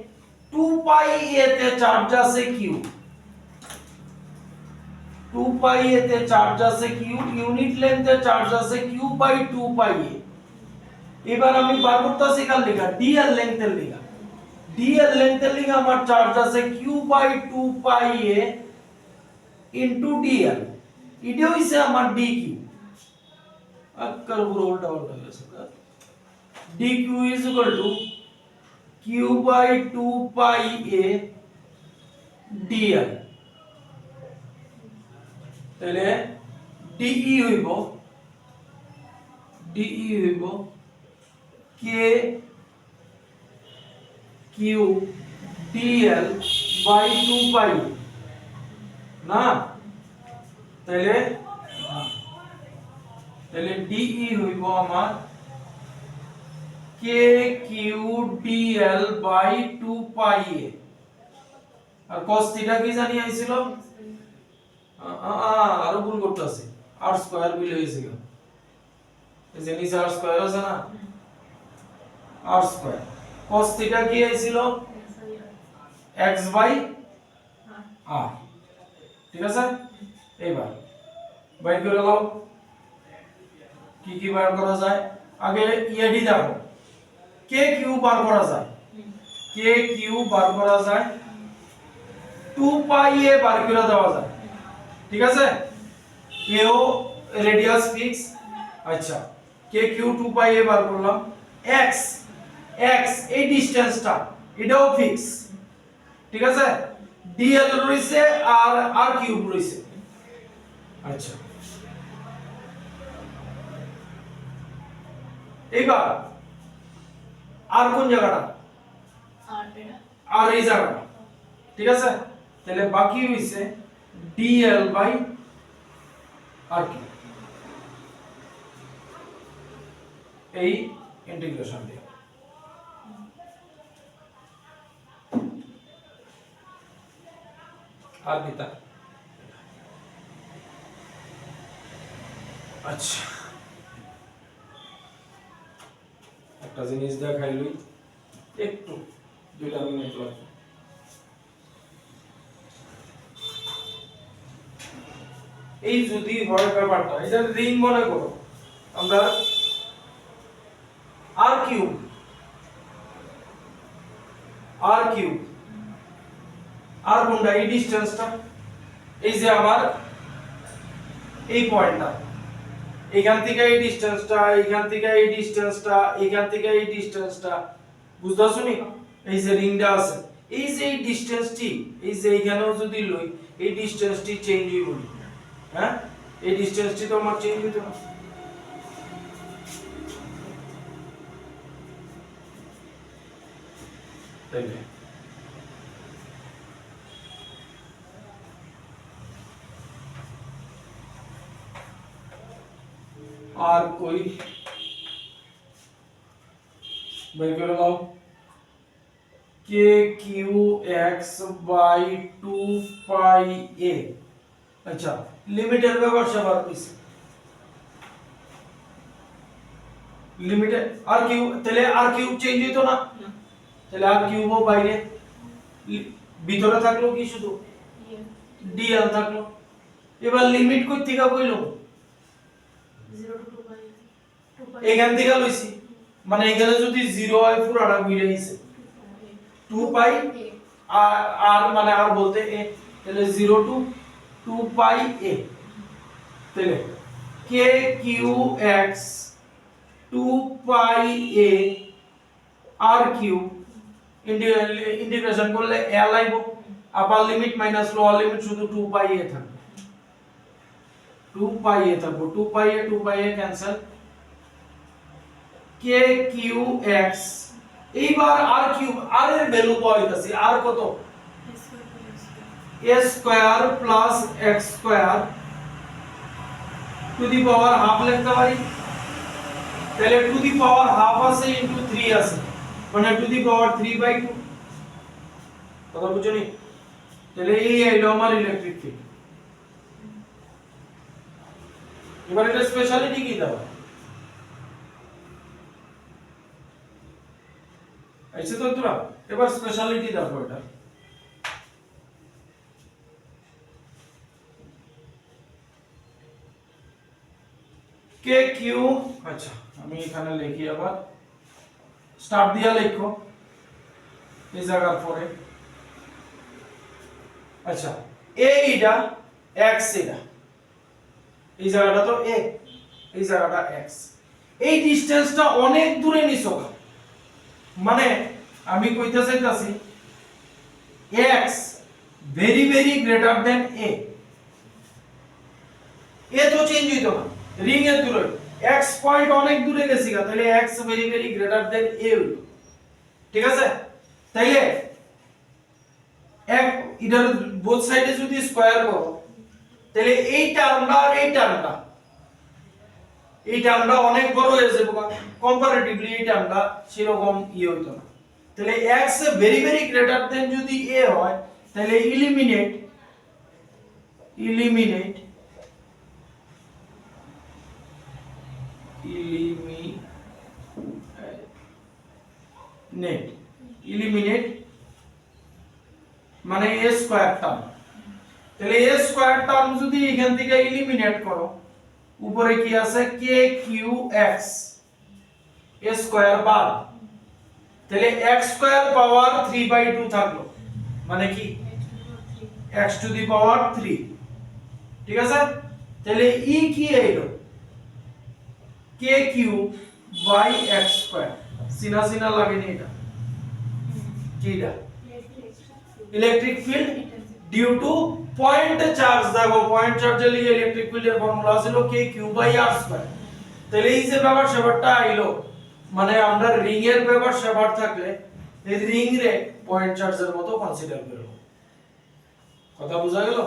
2 পাই এ তে চার্জ আছে কিউ 2 পাই এ তে চার্জ আছে কিউ ইউনিট লেন্থে চার্জ আছে কিউ বাই 2 পাই এ এবার আমি বার করতেছি কার লিগা ডিএল লেন্থের লিগা ডিএল লেন্থের লিগা আমার চার্জ আছে Q by 2 pi A into D L এটা হইছে আমার ডি কিউ আকার পুরো উল্টা উল্টা হয়ে গেছে d q is equal to q by 2 pi a dl তাহলে ডিই হইব k q dl by 2 pi না তাহলে ডিই হইব আমার k q dl by 2 pi a r cos theta কি জানি আইছিল আরো ভুল করতেছি r স্কয়ার বিল হইছে কেন এই যে নিচে r স্কয়ার আছে না r স্কয়ার cos থিটা কি আইছিল x বাই r, ঠিক আছে। এইবার বাইর করে নাও কি কি বার করা যায়। আগে ইএডি দেখো, কে কিউ বার করা যায়, কে কিউ বার করা যায়, 2 পাই এ বার করে দেওয়া যায়, ঠিক আছে। এও রেডিয়াস ফিক্স, আচ্ছা কে কিউ 2 পাই এ বার করলাম। x x এই ডিসটেন্সটা এটাও ফিক্স, ঠিক আছে। ডিএল রইছে আর আর কিউব রইছে, আচ্ছা। এইবার আর কোন জায়গাটা, আর এই জায়গাটা, ঠিক আছে। তাহলে বাকি হইছে ডিএল বাই আর কি, এই ইন্টিগ্রেশন দিয়ে। আর দিতা, আচ্ছা একটা জিনিস দেখাইলই, একটু 2 মিনিট লাগবে। এই যদি হয় ব্যাপারটা, এটা রিং মনে করো, আমরা আর কিউব আর কোনটা, এই ডিসটেন্সটা, এই যে আমার এই পয়েন্টটা, এখান থেকে এই ডিসটেন্সটা, এখান থেকে এই ডিসটেন্সটা, এখান থেকে এই ডিসটেন্সটা, বুঝতেছো নি? এই যে রিংটা আছে, এই যে এই ডিসটেন্সটি, এই যে এখানেও যদি লই, এই ডিসটেন্সটি চেঞ্জ হইব না, হ্যাঁ এই ডিসটেন্সটি তো আমার চেঞ্জ হইতো না। তাইলে আর कोई বের করে দাও, কে কিউ এক্স বাই 2 পাই এ, আচ্ছা লিমিটের ব্যাপার সবার হইছে, লিমিটে আর কিউ, তাহলে আর কিউ চেঞ্জ হইতো না, তাহলে আর কিউবও বাইরে, ভিতরে থাকলো কি শুধু ডিএল থাকলো। এবার লিমিট কই থেকে কইলো, 0 to 2 pi, 2 pi এখান থেকে লইছি, মানে এখানে যদি 0 হয় পুরোটা ঘুরে আইছে 2 পাই আর মানে আর বলতে এ, তাহলে 0 টু 2 পাই এ, তাহলে কে Q x 2 pi a R Q integration করলে এল আইব, আপার লিমিট মাইনাস লোয়ার লিমিট শুধু 2 পাই এ থাকবে, 2 পাই এ থাকবে, 2 পাই এ ক্যান্সেল, কে কিউ এক্স, এইবার আর কিউব, আর এর ভ্যালু পাইতাছি, আর কত a square plus x square to the power half লিখতে পারি, তাহলে টু দি পাওয়ার হাফ আছে ইনটু 3 আছে, মানে টু দি পাওয়ার 3/2, কথা বুঝছনি? তাহলে এই হলো আমার ইলেকট্রিক ফিল্ড। এবার এটা স্পেশালিটি কি দাও, আচ্ছা তো তোরা এবার স্পেশালিটি দেখো, এটা কে কিউ, আচ্ছা আমি এখানে লিখি, আবার স্টার্ট দিয়া লিখো এই জায়গার পরে, আচ্ছা এইটা x, এটা এই জায়গাটা তো a, এই জায়গাটা x, এই ডিসটেন্সটা অনেক দূরে নিছো, মানে আমি কইতে চাইতাছি x very very greater than a, এ তো চেঞ্জ হইতো না, রিং এর দূরে x পয়েন্ট অনেক দূরে গেছি গা, তাহলে x very very greater than a হইল, ঠিক আছে। তাইলে এক ইধার বোথ সাইডে যদি স্কয়ার করো, তাহলে এই টার্মটা আর এই টার্মটা অনেক বড় হয়ে যাবে, কম্পারেটিভলি এই টার্মটা সেরকম হইতো না, তাহলে x very very greater than যদি a হয়, তাহলে ইলিমিনেট নেট এলিমিনেট মানে a স্কয়ার টার্ম, তাহলে a স্কয়ার টার্ম যদি এখান থেকে এলিমিনেট করো, উপরে কি আছে k q x a square বাদ, তাহলে x স্কয়ার পাওয়ার 3/2 থাকলো, মানে কি x টু দি পাওয়ার 3, ঠিক আছে। তাহলে e কি এলো kq বাই x স্কয়ার, সিনা সিনা লাগেনি এটা কি এটা electric field due to point charge. দেখো পয়েন্ট চার্জের লিগে ইলেকট্রিক ফিল্ডের ফর্মুলা ছিল kq বাই r স্কয়ার। তাহলে এই যে ব্যাপার সেবারটা আইলো, মানে আমরা রিং এর ব্যাপার সেবার থাকলে এই রিং রে পয়েন্ট চার্জের মতো কনসিডার করব। কথা বোঝা গেল?